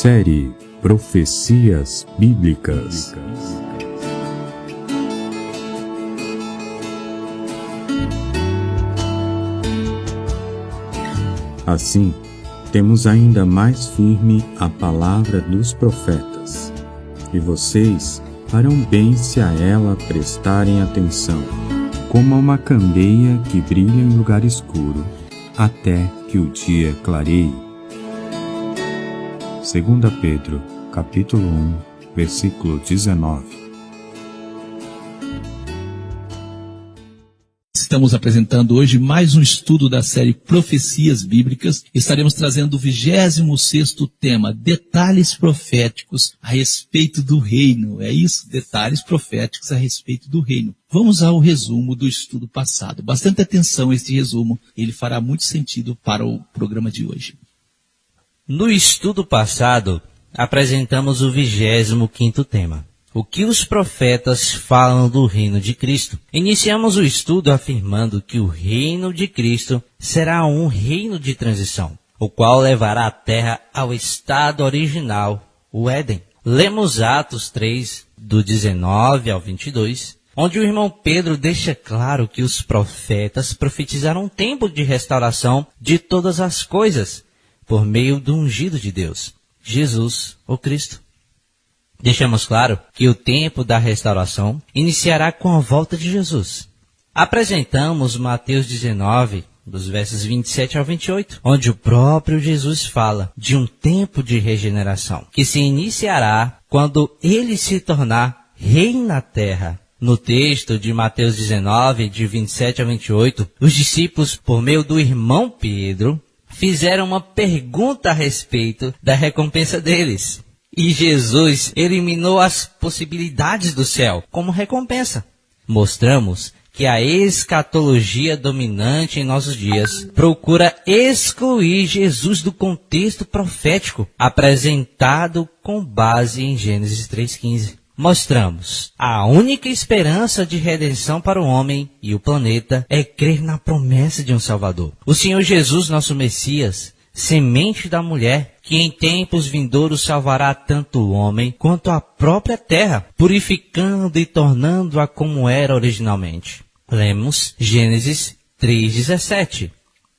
Série Profecias Bíblicas. Assim, temos ainda mais firme a palavra dos profetas, e vocês farão bem se a ela prestarem atenção, como a uma candeia que brilha em lugar escuro, até que o dia clareie. 2 Pedro, capítulo 1, versículo 19. Estamos apresentando hoje mais um estudo da série Profecias Bíblicas. Estaremos trazendo o 26º tema, detalhes proféticos a respeito do reino. É isso, detalhes proféticos a respeito do reino. Vamos ao resumo do estudo passado. Bastante atenção a este resumo, ele fará muito sentido para o programa de hoje. No estudo passado, apresentamos o 25º tema, o que os profetas falam do reino de Cristo. Iniciamos o estudo afirmando que o reino de Cristo será um reino de transição, o qual levará a terra ao estado original, o Éden. Lemos Atos 3, do 19 ao 22, onde o irmão Pedro deixa claro que os profetas profetizaram um tempo de restauração de todas as coisas, por meio do ungido de Deus, Jesus, o Cristo. Deixamos claro que o tempo da restauração iniciará com a volta de Jesus. Apresentamos Mateus 19, dos versos 27 ao 28, onde o próprio Jesus fala de um tempo de regeneração, que se iniciará quando ele se tornar rei na terra. No texto de Mateus 19, de 27 a 28, os discípulos, por meio do irmão Pedro, fizeram uma pergunta a respeito da recompensa deles. E Jesus eliminou as possibilidades do céu como recompensa. Mostramos que a escatologia dominante em nossos dias procura excluir Jesus do contexto profético apresentado com base em Gênesis 3,15. Mostramos a única esperança de redenção para o homem e o planeta é crer na promessa de um Salvador. O Senhor Jesus, nosso Messias, semente da mulher, que em tempos vindouros salvará tanto o homem quanto a própria terra, purificando e tornando-a como era originalmente. Lemos Gênesis 3,17.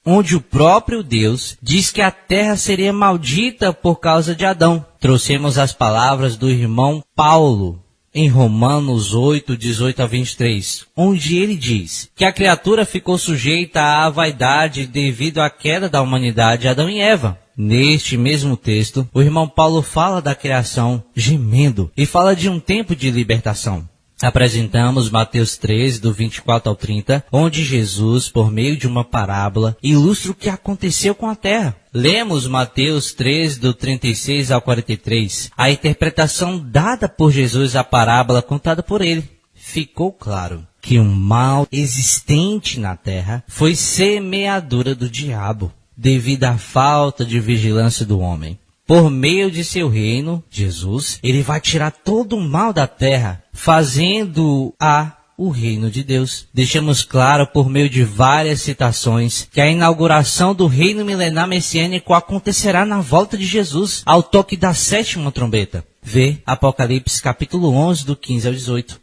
Onde o próprio Deus diz que a terra seria maldita por causa de Adão. Trouxemos as palavras do irmão Paulo em Romanos 8, 18 a 23, onde ele diz que a criatura ficou sujeita à vaidade devido à queda da humanidade Adão e Eva. Neste mesmo texto, o irmão Paulo fala da criação gemendo e fala de um tempo de libertação. Apresentamos Mateus 13, do 24 ao 30, onde Jesus, por meio de uma parábola, ilustra o que aconteceu com a terra. Lemos Mateus 13, do 36 ao 43, a interpretação dada por Jesus à parábola contada por ele. Ficou claro que o mal existente na terra foi semeadura do diabo, devido à falta de vigilância do homem. Por meio de seu reino, Jesus, ele vai tirar todo o mal da terra, fazendo-a o reino de Deus. Deixamos claro por meio de várias citações que a inauguração do reino milenar messiânico acontecerá na volta de Jesus, ao toque da 7ª trombeta. Vê Apocalipse capítulo 11, do 15 ao 18.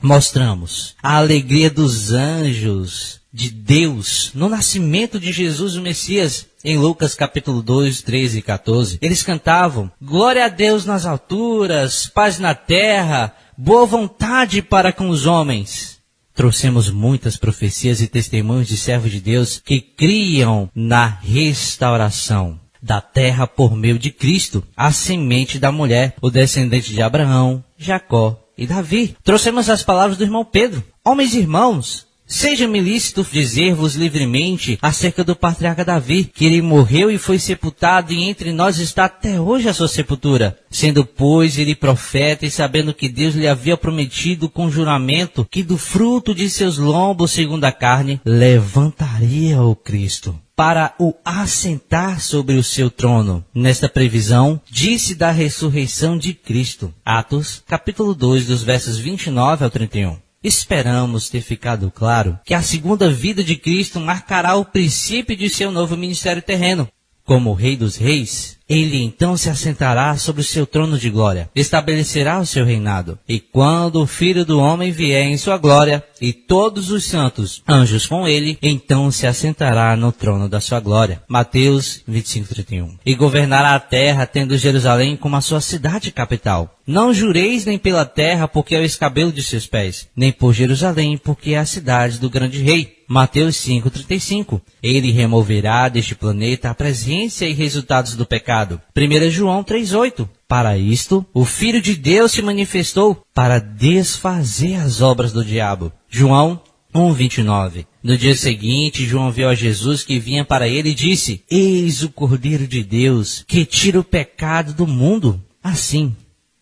Mostramos a alegria dos anjos de Deus no nascimento de Jesus o Messias. Em Lucas capítulo 2, 13 e 14, eles cantavam: glória a Deus nas alturas, paz na terra, boa vontade para com os homens. Trouxemos muitas profecias e testemunhos de servos de Deus que criam na restauração da terra por meio de Cristo, a semente da mulher, o descendente de Abraão, Jacó e Davi. Trouxemos as palavras do irmão Pedro: homens e irmãos, seja-me lícito dizer-vos livremente acerca do patriarca Davi, que ele morreu e foi sepultado, e entre nós está até hoje a sua sepultura. Sendo, pois, ele profeta, e sabendo que Deus lhe havia prometido com juramento que do fruto de seus lombos, segundo a carne, levantaria o Cristo, para o assentar sobre o seu trono. Nesta previsão, disse da ressurreição de Cristo. Atos, capítulo 2, dos versos 29 ao 31. Esperamos ter ficado claro que a segunda vida de Cristo marcará o princípio de seu novo ministério terreno. Como Rei dos Reis, ele então se assentará sobre o seu trono de glória, estabelecerá o seu reinado. E quando o Filho do Homem vier em sua glória, e todos os santos anjos com ele, então se assentará no trono da sua glória. Mateus 25:31. E governará a terra, tendo Jerusalém como a sua cidade capital. Não jureis nem pela terra, porque é o escabelo de seus pés, nem por Jerusalém, porque é a cidade do grande rei. Mateus 5:35. Ele removerá deste planeta a presença e resultados do pecado. 1 João 3:8. Para isto, o Filho de Deus se manifestou para desfazer as obras do diabo. João 1:29. No dia seguinte, João viu a Jesus que vinha para ele e disse: Eis o Cordeiro de Deus, que tira o pecado do mundo. Assim,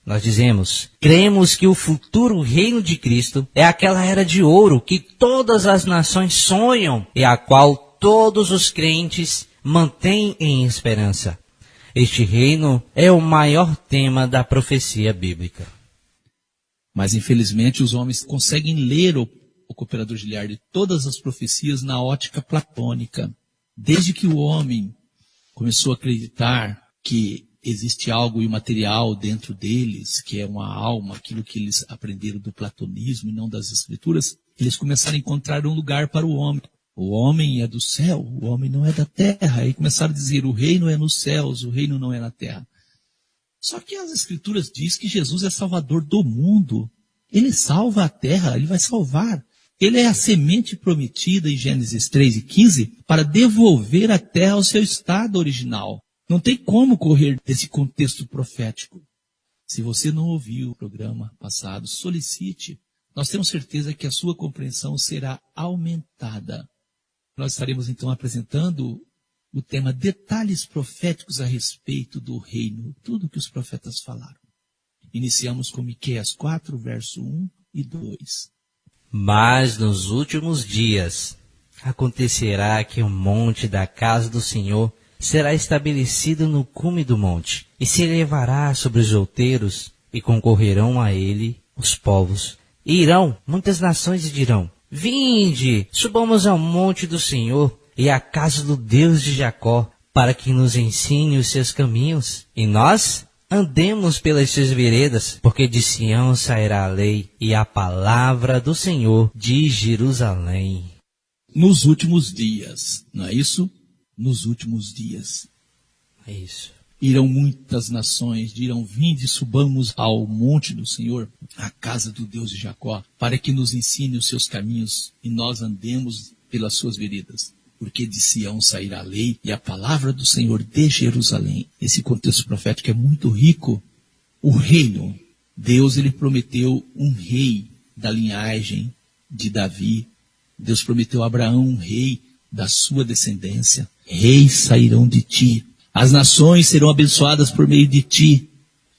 nós dizemos, cremos que o futuro reino de Cristo é aquela era de ouro que todas as nações sonham e a qual todos os crentes mantêm em esperança. Este reino é o maior tema da profecia bíblica. Mas, infelizmente, os homens conseguem ler o cooperador Giliardi todas as profecias na ótica platônica. Desde que o homem começou a acreditar que existe algo imaterial dentro deles, que é uma alma, aquilo que eles aprenderam do platonismo e não das escrituras, eles começaram a encontrar um lugar para o homem. O homem é do céu, o homem não é da terra. Aí começaram a dizer, o reino é nos céus, o reino não é na terra. Só que as escrituras dizem que Jesus é salvador do mundo. Ele salva a terra, ele vai salvar. Ele é a semente prometida em Gênesis 3:15 para devolver a terra ao seu estado original. Não tem como correr desse contexto profético. Se você não ouviu o programa passado, solicite. Nós temos certeza que a sua compreensão será aumentada. Nós estaremos então apresentando o tema detalhes proféticos a respeito do reino, tudo que os profetas falaram. Iniciamos com Miqueias 4, verso 1 e 2. Mas nos últimos dias acontecerá que o monte da casa do Senhor será estabelecido no cume do monte, e se elevará sobre os outeiros, e concorrerão a ele os povos. E irão muitas nações e dirão, vinde, subamos ao monte do Senhor, e à casa do Deus de Jacó, para que nos ensine os seus caminhos. E nós andemos pelas suas veredas, porque de Sião sairá a lei, e a palavra do Senhor de Jerusalém. Nos últimos dias, não é isso? Nos últimos dias. É isso. Irão muitas nações, dirão, vinde, subamos ao monte do Senhor, à casa do Deus de Jacó, para que nos ensine os seus caminhos, e nós andemos pelas suas veredas. Porque de Sião sairá a lei, e a palavra do Senhor de Jerusalém. Esse contexto profético é muito rico. O reino, Deus ele prometeu um rei da linhagem de Davi. Deus prometeu a Abraão um rei da sua descendência. Reis sairão de ti. As nações serão abençoadas por meio de ti.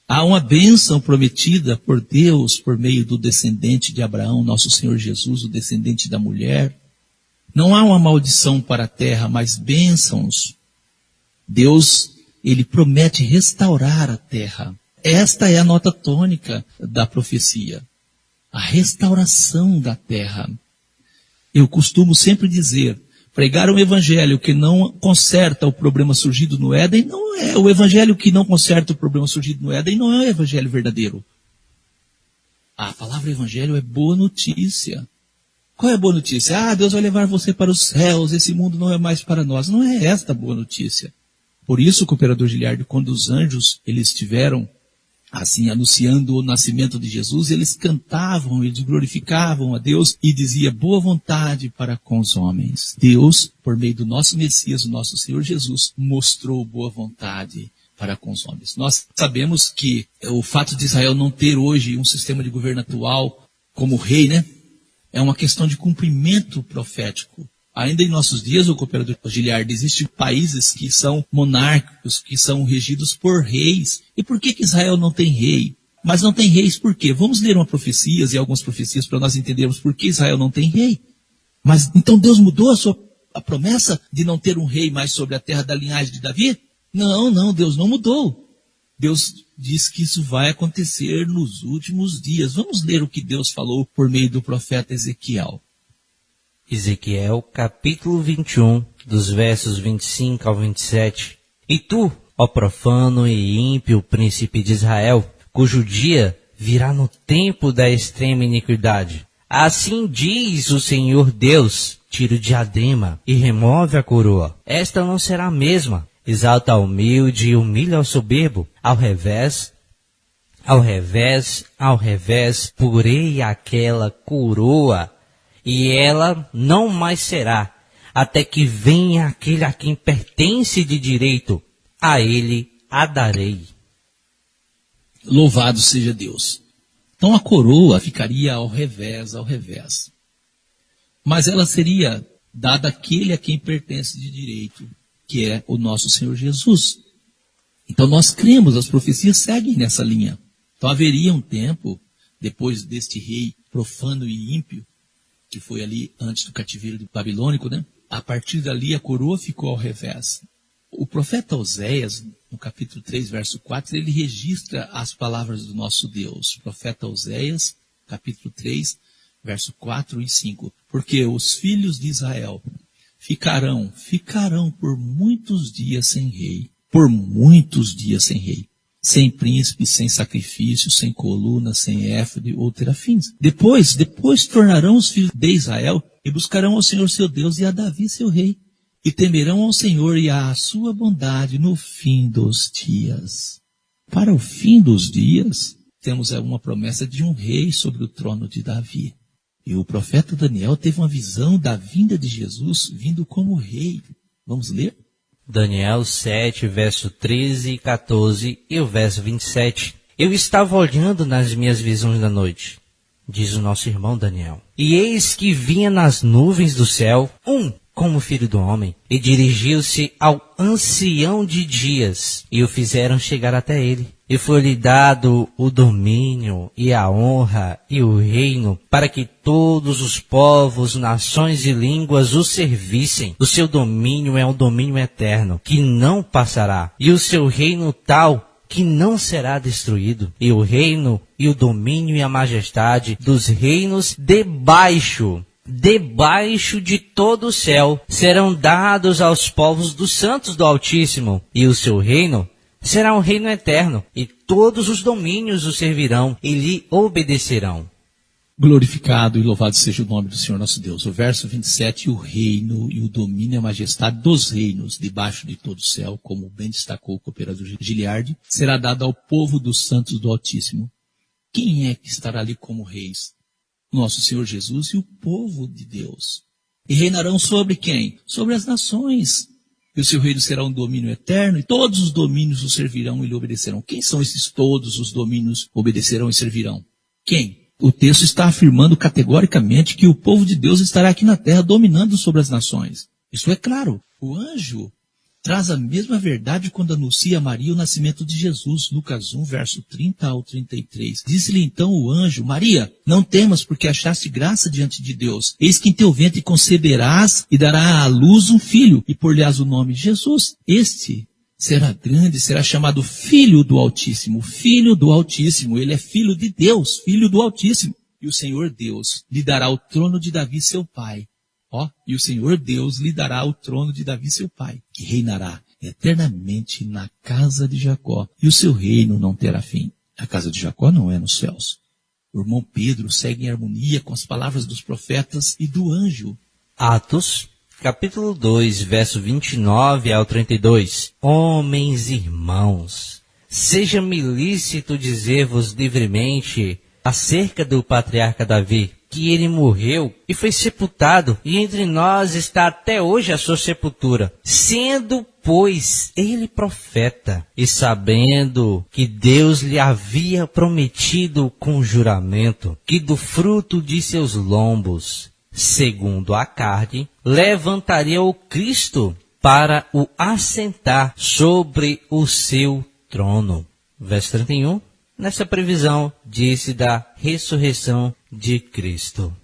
Há uma bênção prometida por Deus por meio do descendente de Abraão, nosso Senhor Jesus, o descendente da mulher. Não há uma maldição para a terra, mas bênçãos. Deus, ele promete restaurar a terra. Esta é a nota tônica da profecia. A restauração da terra. Eu costumo sempre dizer, pregar um evangelho que não conserta o problema surgido no Éden, não é o evangelho que não conserta o problema surgido no Éden, não é o evangelho verdadeiro. A palavra evangelho é boa notícia. Qual é a boa notícia? Deus vai levar você para os céus, esse mundo não é mais para nós. Não é esta a boa notícia. Por isso, o cooperador Giliardi, quando os anjos, eles estiveram assim, anunciando o nascimento de Jesus, eles cantavam, eles glorificavam a Deus e dizia boa vontade para com os homens. Deus, por meio do nosso Messias, o nosso Senhor Jesus, mostrou boa vontade para com os homens. Nós sabemos que o fato de Israel não ter hoje um sistema de governo atual como rei, né? É uma questão de cumprimento profético. Ainda em nossos dias, o cooperador Giliardi, existem países que são monárquicos, que são regidos por reis. E por que Israel não tem rei? Mas não tem reis por quê? Vamos ler algumas profecias para nós entendermos por que Israel não tem rei. Mas então Deus mudou a sua a promessa de não ter um rei mais sobre a terra da linhagem de Davi? Não, Deus não mudou. Deus diz que isso vai acontecer nos últimos dias. Vamos ler o que Deus falou por meio do profeta Ezequiel. Ezequiel, capítulo 21, dos versos 25 ao 27. E tu, ó profano e ímpio príncipe de Israel, cujo dia virá no tempo da extrema iniquidade. Assim diz o Senhor Deus, tira o diadema e remove a coroa. Esta não será a mesma. Exalta ao humilde e humilha ao soberbo. Ao revés, porei aquela coroa, e ela não mais será, até que venha aquele a quem pertence de direito, a ele a darei. Louvado seja Deus. Então a coroa ficaria ao revés. Mas ela seria dada àquele a quem pertence de direito, que é o nosso Senhor Jesus. Então nós cremos, as profecias seguem nessa linha. Então haveria um tempo, depois deste rei profano e ímpio, que foi ali antes do cativeiro babilônico, né? A partir dali a coroa ficou ao revés. O profeta Oséias, no capítulo 3, verso 4, ele registra as palavras do nosso Deus. O profeta Oséias, capítulo 3, verso 4 e 5. Porque os filhos de Israel ficarão por muitos dias sem rei. Por muitos dias sem rei. Sem príncipe, sem sacrifício, sem coluna, sem éfode ou terafins. Depois tornarão os filhos de Israel e buscarão ao Senhor seu Deus e a Davi seu rei. E temerão ao Senhor e à sua bondade no fim dos dias. Para o fim dos dias, temos uma promessa de um rei sobre o trono de Davi. E o profeta Daniel teve uma visão da vinda de Jesus vindo como rei. Vamos ler? Daniel 7, verso 13 e 14 e o verso 27. Eu estava olhando nas minhas visões da noite, diz o nosso irmão Daniel. E eis que vinha nas nuvens do céu como filho do homem, e dirigiu-se ao ancião de dias, e o fizeram chegar até ele. E foi-lhe dado o domínio, e a honra, e o reino, para que todos os povos, nações e línguas o servissem. O seu domínio é um domínio eterno, que não passará, e o seu reino tal, que não será destruído. E o reino, e o domínio e a majestade dos reinos debaixo de todo o céu serão dados aos povos dos santos do Altíssimo, e o seu reino será um reino eterno, e todos os domínios o servirão e lhe obedecerão. Glorificado e louvado seja o nome do Senhor nosso Deus. O verso 27, o reino e o domínio e a majestade dos reinos debaixo de todo o céu, como bem destacou o cooperador Giliardi, será dado ao povo dos santos do Altíssimo. Quem é que estará ali como reis? Nosso Senhor Jesus e o povo de Deus. E reinarão sobre quem? Sobre as nações. E o seu reino será um domínio eterno, e todos os domínios o servirão e lhe obedecerão. Quem são esses todos os domínios obedecerão e servirão? Quem? O texto está afirmando categoricamente que o povo de Deus estará aqui na terra dominando sobre as nações. Isso é claro. O anjo traz a mesma verdade quando anuncia a Maria o nascimento de Jesus, Lucas 1, verso 30 ao 33. Disse-lhe então o anjo: Maria, não temas, porque achaste graça diante de Deus. Eis que em teu ventre conceberás e dará à luz um filho, e por-lhe-ás o nome Jesus. Este será grande, será chamado Filho do Altíssimo. Filho do Altíssimo, ele é filho de Deus, filho do Altíssimo. E o Senhor Deus lhe dará o trono de Davi seu pai. E o Senhor Deus lhe dará o trono de Davi seu pai, que reinará eternamente na casa de Jacó, e o seu reino não terá fim. A casa de Jacó não é nos céus. O irmão Pedro segue em harmonia com as palavras dos profetas e do anjo. Atos, capítulo 2, verso 29 ao 32. Homens e irmãos, seja-me lícito dizer-vos livremente acerca do patriarca Davi, que ele morreu e foi sepultado, e entre nós está até hoje a sua sepultura, sendo, pois, ele profeta, e sabendo que Deus lhe havia prometido com juramento, que do fruto de seus lombos, segundo a carne, levantaria o Cristo para o assentar sobre o seu trono. Verso 31. Nessa previsão, disse da ressurreição de Cristo.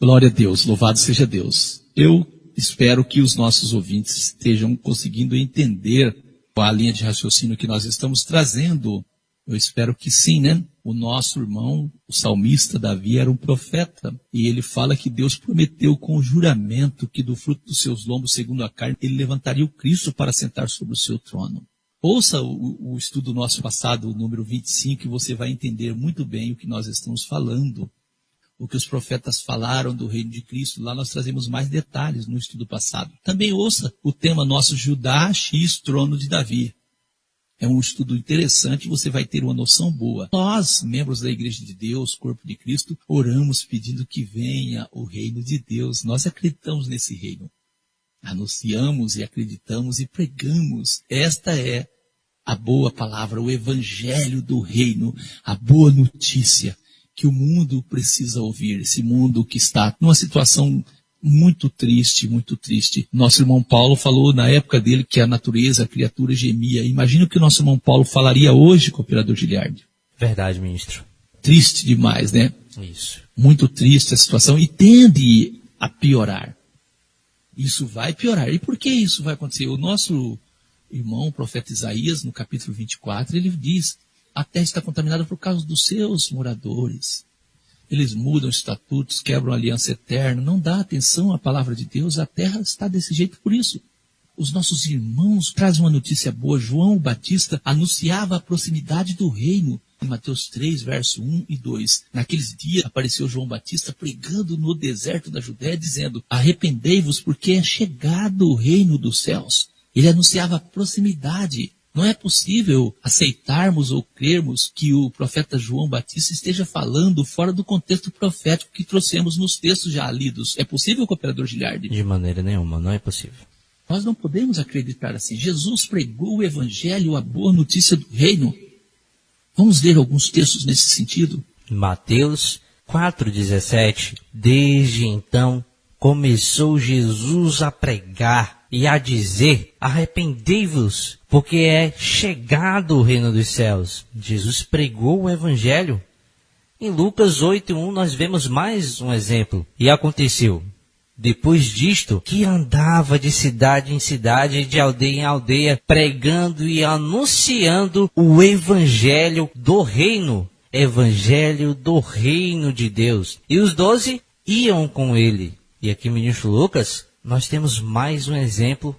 Glória a Deus, louvado seja Deus. Eu espero que os nossos ouvintes estejam conseguindo entender a linha de raciocínio que nós estamos trazendo. Eu espero que sim, né? O nosso irmão, o salmista Davi, era um profeta. E ele fala que Deus prometeu com juramento que do fruto dos seus lombos, segundo a carne, ele levantaria o Cristo para sentar sobre o seu trono. Ouça o estudo nosso passado, o número 25, e você vai entender muito bem o que nós estamos falando. O que os profetas falaram do reino de Cristo, lá nós trazemos mais detalhes no estudo passado. Também ouça o tema nosso, Judá X, trono de Davi. É um estudo interessante, você vai ter uma noção boa. Nós, membros da Igreja de Deus, Corpo de Cristo, oramos pedindo que venha o reino de Deus. Nós acreditamos nesse reino. Anunciamos e acreditamos e pregamos. Esta é a boa palavra, o evangelho do reino, a boa notícia que o mundo precisa ouvir, esse mundo que está numa situação muito triste, muito triste. Nosso irmão Paulo falou na época dele que a natureza, a criatura gemia. Imagina o que o nosso irmão Paulo falaria hoje, cooperador Giliardi. Verdade, ministro. Triste demais, né? Isso. Muito triste a situação e tende a piorar. Isso vai piorar. E por que isso vai acontecer? O nosso irmão, o profeta Isaías, no capítulo 24, ele diz: a terra está contaminada por causa dos seus moradores. Eles mudam estatutos, quebram a aliança eterna, não dá atenção à palavra de Deus, a terra está desse jeito por isso. Os nossos irmãos trazem uma notícia boa. João Batista anunciava a proximidade do reino. Em Mateus 3, verso 1 e 2. Naqueles dias apareceu João Batista pregando no deserto da Judéia, dizendo: arrependei-vos, porque é chegado o reino dos céus. Ele anunciava a proximidade. Não é possível aceitarmos ou crermos que o profeta João Batista esteja falando fora do contexto profético que trouxemos nos textos já lidos. É possível, cooperador Giliardi? De maneira nenhuma, não é possível. Nós não podemos acreditar assim. Jesus pregou o evangelho, a boa notícia do reino. Vamos ler alguns textos nesse sentido? Mateus 4,17. Desde então começou Jesus a pregar e a dizer: arrependei-vos, porque é chegado o reino dos céus. Jesus pregou o evangelho. Em Lucas 8:1 nós vemos mais um exemplo. E aconteceu, depois disto, que andava de cidade em cidade, de aldeia em aldeia, pregando e anunciando o evangelho do reino. Evangelho do reino de Deus. E os 12 iam com ele. E aqui, ministro Lucas, nós temos mais um exemplo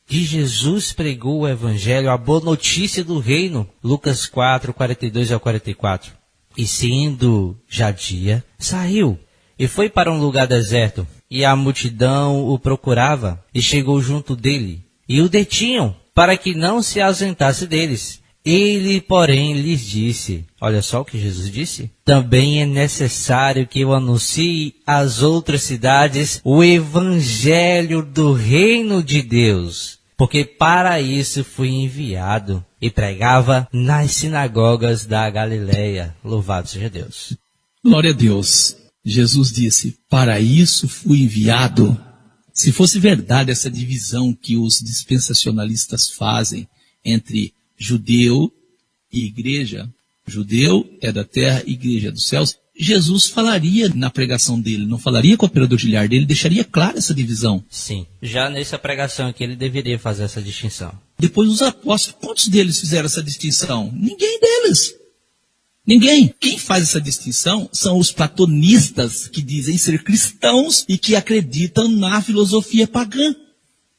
que Jesus pregou o evangelho, a boa notícia do reino. Lucas 4, 42 ao 44. E sendo já dia, saiu e foi para um lugar deserto. E a multidão o procurava e chegou junto dele. E o detinham para que não se ausentasse deles. Ele, porém, lhes disse, olha só o que Jesus disse: também é necessário que eu anuncie às outras cidades o evangelho do reino de Deus, porque para isso fui enviado. E pregava nas sinagogas da Galileia. Louvado seja Deus. Glória a Deus. Jesus disse: para isso fui enviado. Se fosse verdade essa divisão que os dispensacionalistas fazem entre judeu e igreja, judeu é da terra, igreja é dos céus, Jesus falaria na pregação dele, não falaria com o cooperador Giliardi, ele deixaria clara essa divisão. Sim, já nessa pregação aqui ele deveria fazer essa distinção. Depois os apóstolos, quantos deles fizeram essa distinção? Ninguém deles. Ninguém. Quem faz essa distinção são os platonistas, que dizem ser cristãos e que acreditam na filosofia pagã.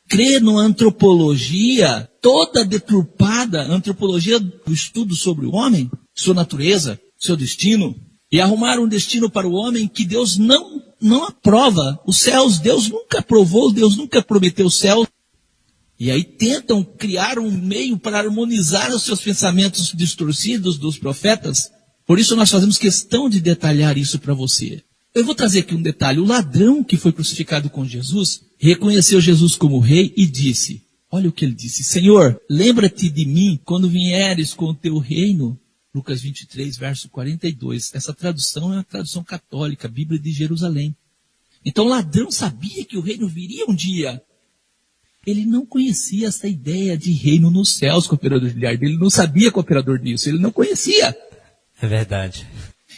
Crê numa antropologia toda deturpada, antropologia do estudo sobre o homem, sua natureza, seu destino, e arrumar um destino para o homem que Deus não aprova. Os céus, Deus nunca aprovou, Deus nunca prometeu o céu. E aí tentam criar um meio para harmonizar os seus pensamentos distorcidos dos profetas. Por isso nós fazemos questão de detalhar isso para você. Eu vou trazer aqui um detalhe. O ladrão que foi crucificado com Jesus reconheceu Jesus como rei e disse, olha o que ele disse: Senhor, lembra-te de mim quando vieres com o teu reino. Lucas 23, verso 42. Essa tradução é uma tradução católica, Bíblia de Jerusalém. Então o ladrão sabia que o reino viria um dia. Ele não conhecia essa ideia de reino nos céus, cooperador Giliardi. Ele não sabia, cooperador, disso. Ele não conhecia. É verdade.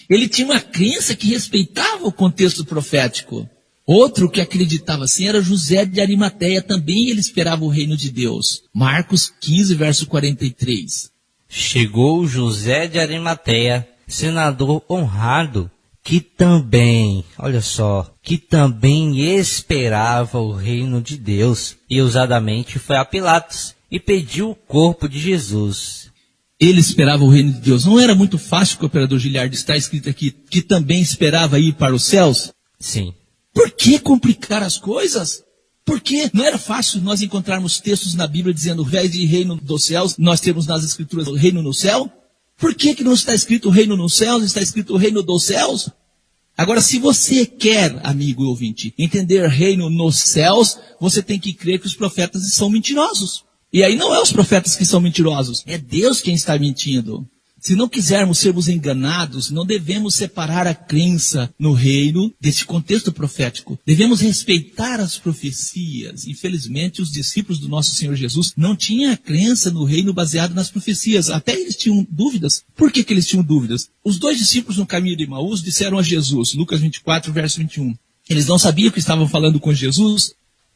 Ele tinha uma crença que respeitava o contexto profético. Outro que acreditava assim era José de Arimateia, também ele esperava o reino de Deus. Marcos 15, verso 43. Chegou José de Arimateia, senador honrado, que também, olha só, que também esperava o reino de Deus, e ousadamente foi a Pilatos e pediu o corpo de Jesus. Ele esperava o reino de Deus. Não era muito fácil, cooperador Giliardi, está escrito aqui, que também esperava ir para os céus? Sim. Por que complicar as coisas? Por que não era fácil nós encontrarmos textos na Bíblia dizendo, ao invés de reino dos céus, nós temos nas escrituras o reino no céu? Por que não está escrito o reino nos céus, está escrito o reino dos céus? Agora, se você quer, amigo e ouvinte, entender reino nos céus, você tem que crer que os profetas são mentirosos. E aí não é os profetas que são mentirosos, é Deus quem está mentindo. Se não quisermos sermos enganados, não devemos separar a crença no reino desse contexto profético. Devemos respeitar as profecias. Infelizmente, os discípulos do nosso Senhor Jesus não tinham a crença no reino baseado nas profecias. Até eles tinham dúvidas. Por que eles tinham dúvidas? Os 2 discípulos no caminho de Emaús disseram a Jesus, Lucas 24, verso 21. Eles não sabiam que estavam falando com Jesus.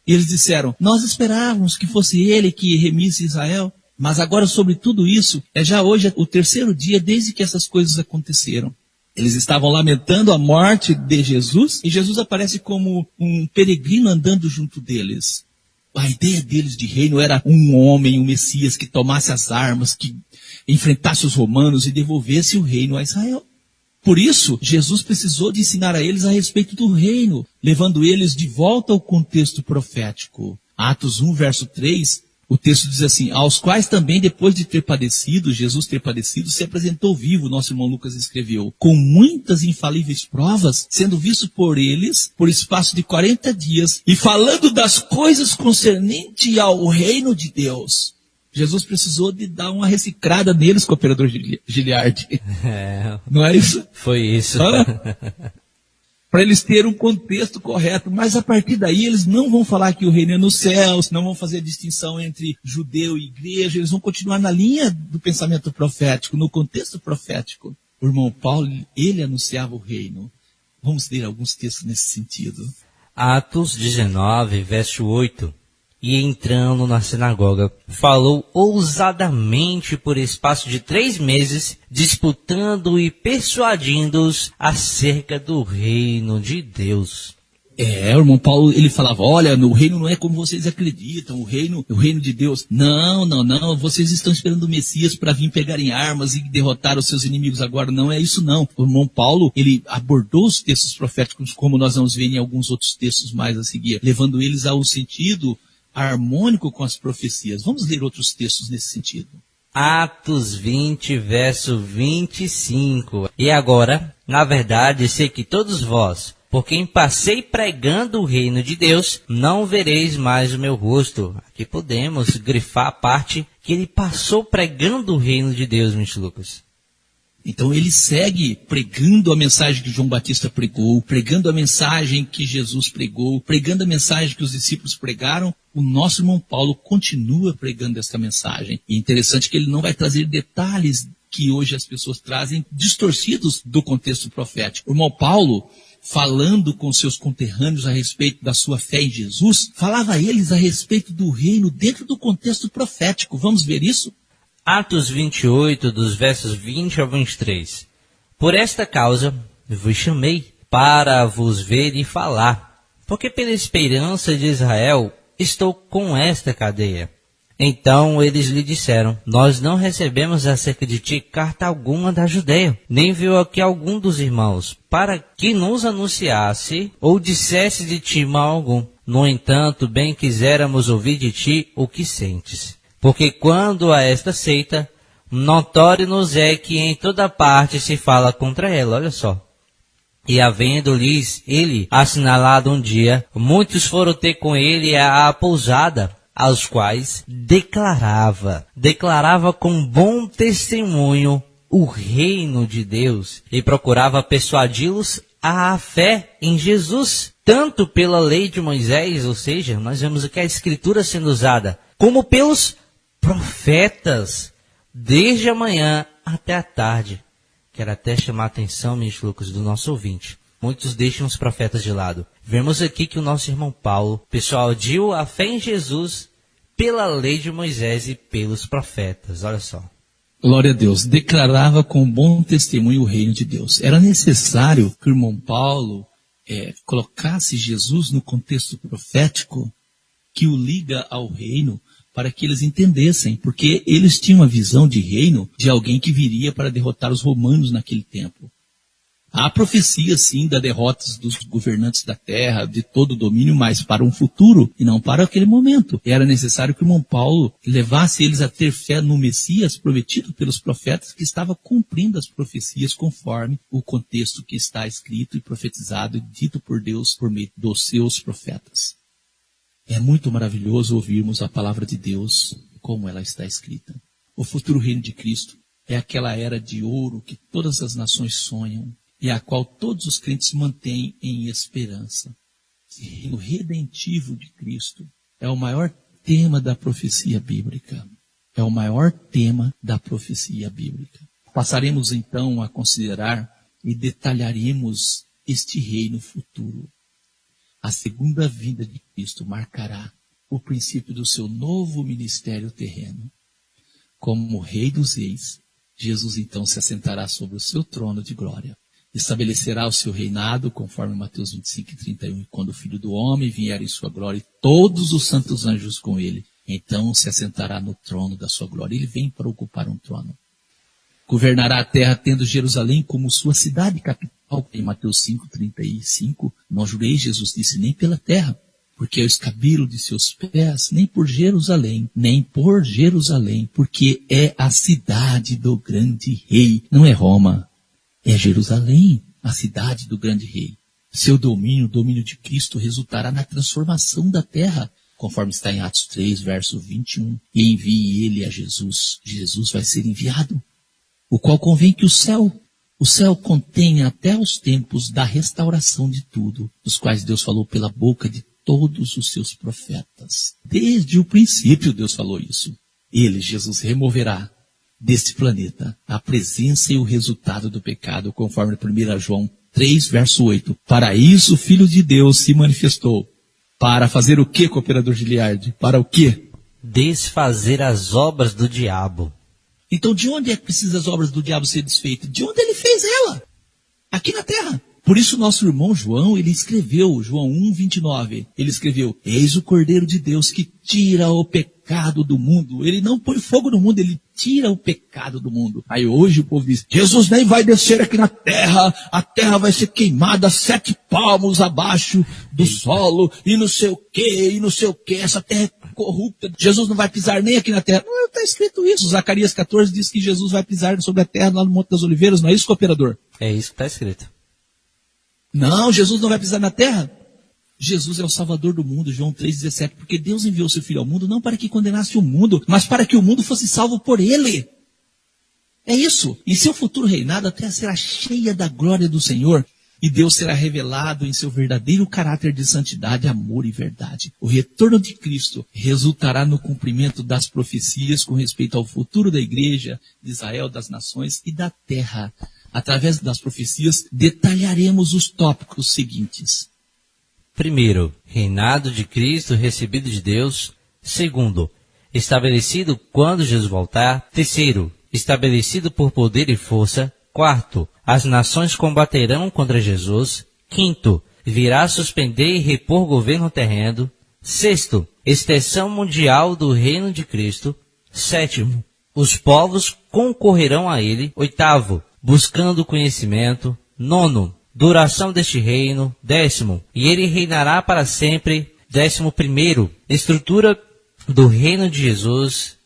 E eles disseram, nós esperávamos que fosse ele que remisse Israel. Mas agora sobre tudo isso, já hoje o 3º dia desde que essas coisas aconteceram. Eles estavam lamentando a morte de Jesus e Jesus aparece como um peregrino andando junto deles. A ideia deles de reino era um homem, um Messias que tomasse as armas, que enfrentasse os romanos e devolvesse o reino a Israel. Por isso, Jesus precisou de ensinar a eles a respeito do reino, levando eles de volta ao contexto profético. Atos 1, verso 3, o texto diz assim, aos quais também depois de ter padecido, Jesus ter padecido, se apresentou vivo, nosso irmão Lucas escreveu, com muitas infalíveis provas, sendo visto por eles por espaço de 40 dias, e falando das coisas concernentes ao reino de Deus. Jesus precisou de dar uma reciclada neles, cooperador Giliardi. Não é isso? Foi isso. Para eles terem um contexto correto. Mas a partir daí eles não vão falar que o reino é nos céus, não vão fazer a distinção entre judeu e igreja, eles vão continuar na linha do pensamento profético, no contexto profético. O irmão Paulo, ele anunciava o reino. Vamos ler alguns textos nesse sentido. Atos 19, verso 8. E entrando na sinagoga, falou ousadamente por espaço de 3 meses, disputando e persuadindo-os acerca do reino de Deus. O irmão Paulo, ele falava, olha, o reino não é como vocês acreditam, o reino de Deus. Não, vocês estão esperando o Messias para vir pegarem armas e derrotar os seus inimigos agora. Não é isso não. O irmão Paulo, ele abordou os textos proféticos, como nós vamos ver em alguns outros textos mais a seguir, levando eles a um sentido harmônico com as profecias. Vamos ler outros textos nesse sentido. Atos 20, verso 25. E agora, na verdade, sei que todos vós, por quem passei pregando o reino de Deus, não vereis mais o meu rosto. Aqui podemos grifar a parte que ele passou pregando o reino de Deus, Mr. Lucas. Então ele segue pregando a mensagem que João Batista pregou, pregando a mensagem que Jesus pregou, pregando a mensagem que os discípulos pregaram. O nosso irmão Paulo continua pregando essa mensagem. E interessante que ele não vai trazer detalhes que hoje as pessoas trazem distorcidos do contexto profético. O irmão Paulo, falando com seus conterrâneos a respeito da sua fé em Jesus, falava a eles a respeito do reino dentro do contexto profético. Vamos ver isso? Atos 28, dos versos 20 ao 23. Por esta causa vos chamei, para vos ver e falar, porque pela esperança de Israel estou com esta cadeia. Então eles lhe disseram, nós não recebemos acerca de ti carta alguma da Judeia, nem veio aqui algum dos irmãos, para que nos anunciasse ou dissesse de ti mal algum. No entanto, bem quiséramos ouvir de ti o que sentes. Porque quando a esta seita, notório nos é que em toda parte se fala contra ela, olha só. E havendo-lhes ele assinalado um dia, muitos foram ter com ele à pousada, aos quais declarava com bom testemunho o reino de Deus, e procurava persuadi-los à fé em Jesus, tanto pela lei de Moisés, ou seja, nós vemos aqui a escritura sendo usada, como pelos profetas, desde a manhã até a tarde. Quero até chamar a atenção, Mr. Lucas, do nosso ouvinte, muitos deixam os profetas de lado. Vemos aqui que o nosso irmão Paulo, pessoal, deu a fé em Jesus pela lei de Moisés e pelos profetas. Olha só. Glória a Deus. Declarava com bom testemunho o reino de Deus. Era necessário que o irmão Paulo colocasse Jesus no contexto profético que o liga ao reino, para que eles entendessem, porque eles tinham a visão de reino de alguém que viria para derrotar os romanos naquele tempo. Há profecia, sim, da derrota dos governantes da terra, de todo o domínio, mas para um futuro e não para aquele momento. E era necessário que o irmão Paulo levasse eles a ter fé no Messias prometido pelos profetas, que estava cumprindo as profecias conforme o contexto que está escrito e profetizado e dito por Deus por meio dos seus profetas. É muito maravilhoso ouvirmos a palavra de Deus como ela está escrita. O futuro reino de Cristo é aquela era de ouro que todas as nações sonham e a qual todos os crentes mantêm em esperança. Esse reino redentivo de Cristo é o maior tema da profecia bíblica. É o maior tema da profecia bíblica. Passaremos então a considerar e detalharemos este reino futuro. A segunda vinda de Cristo marcará o princípio do seu novo ministério terreno. Como Rei dos Reis, Jesus então se assentará sobre o seu trono de glória. Estabelecerá o seu reinado, conforme Mateus 25 e 31, e quando o Filho do Homem vier em sua glória e todos os santos anjos com ele, então se assentará no trono da sua glória. Ele vem para ocupar um trono. Governará a terra tendo Jerusalém como sua cidade capital. Em Mateus 5, 35, não jureis, Jesus disse, nem pela terra, porque é o escabelo de seus pés, nem por Jerusalém, porque é a cidade do grande rei, não é Roma. É Jerusalém, a cidade do grande rei. Seu domínio, o domínio de Cristo, resultará na transformação da terra, conforme está em Atos 3, verso 21. E envie ele a Jesus. Jesus vai ser enviado, o qual convém que o céu contenha até os tempos da restauração de tudo, dos quais Deus falou pela boca de todos os seus profetas. Desde o princípio Deus falou isso. Ele, Jesus, removerá deste planeta a presença e o resultado do pecado, conforme 1 João 3, verso 8. Para isso o Filho de Deus se manifestou. Para fazer o quê, cooperador Giliardi? Para o quê? Desfazer as obras do diabo. Então de onde é que precisa as obras do diabo ser desfeitas? De onde ele fez ela? Aqui na terra. Por isso nosso irmão João, ele escreveu, João 1, 29, ele escreveu, eis o Cordeiro de Deus que tira o pecado do mundo. Ele não põe fogo no mundo, ele tira o pecado do mundo. Aí hoje o povo diz, Jesus nem vai descer aqui na terra, a terra vai ser queimada 7 palmos abaixo do solo, e não sei o que, essa terra é corrupta, Jesus não vai pisar nem aqui na terra. Não está escrito isso. Zacarias 14 diz que Jesus vai pisar sobre a terra lá no Monte das Oliveiras, não é isso, cooperador? É isso que está escrito. Não, Jesus não vai pisar na terra. Jesus é o Salvador do mundo, João 3,17, porque Deus enviou seu Filho ao mundo, não para que condenasse o mundo, mas para que o mundo fosse salvo por ele. É isso. Em seu futuro reinado, a terra será cheia da glória do Senhor, e Deus será revelado em seu verdadeiro caráter de santidade, amor e verdade. O retorno de Cristo resultará no cumprimento das profecias com respeito ao futuro da igreja, de Israel, das nações e da terra. Através das profecias, detalharemos os tópicos seguintes. Primeiro, reinado de Cristo recebido de Deus. Segundo, estabelecido quando Jesus voltar. Terceiro, estabelecido por poder e força. Quarto, as nações combaterão contra Jesus. Quinto, virá suspender e repor governo terreno. Sexto, extensão mundial do reino de Cristo. Sétimo, os povos concorrerão a ele. Oitavo, buscando conhecimento. Nono, duração deste reino. 10º, e ele reinará para sempre. 11º, estrutura do reino de Jesus.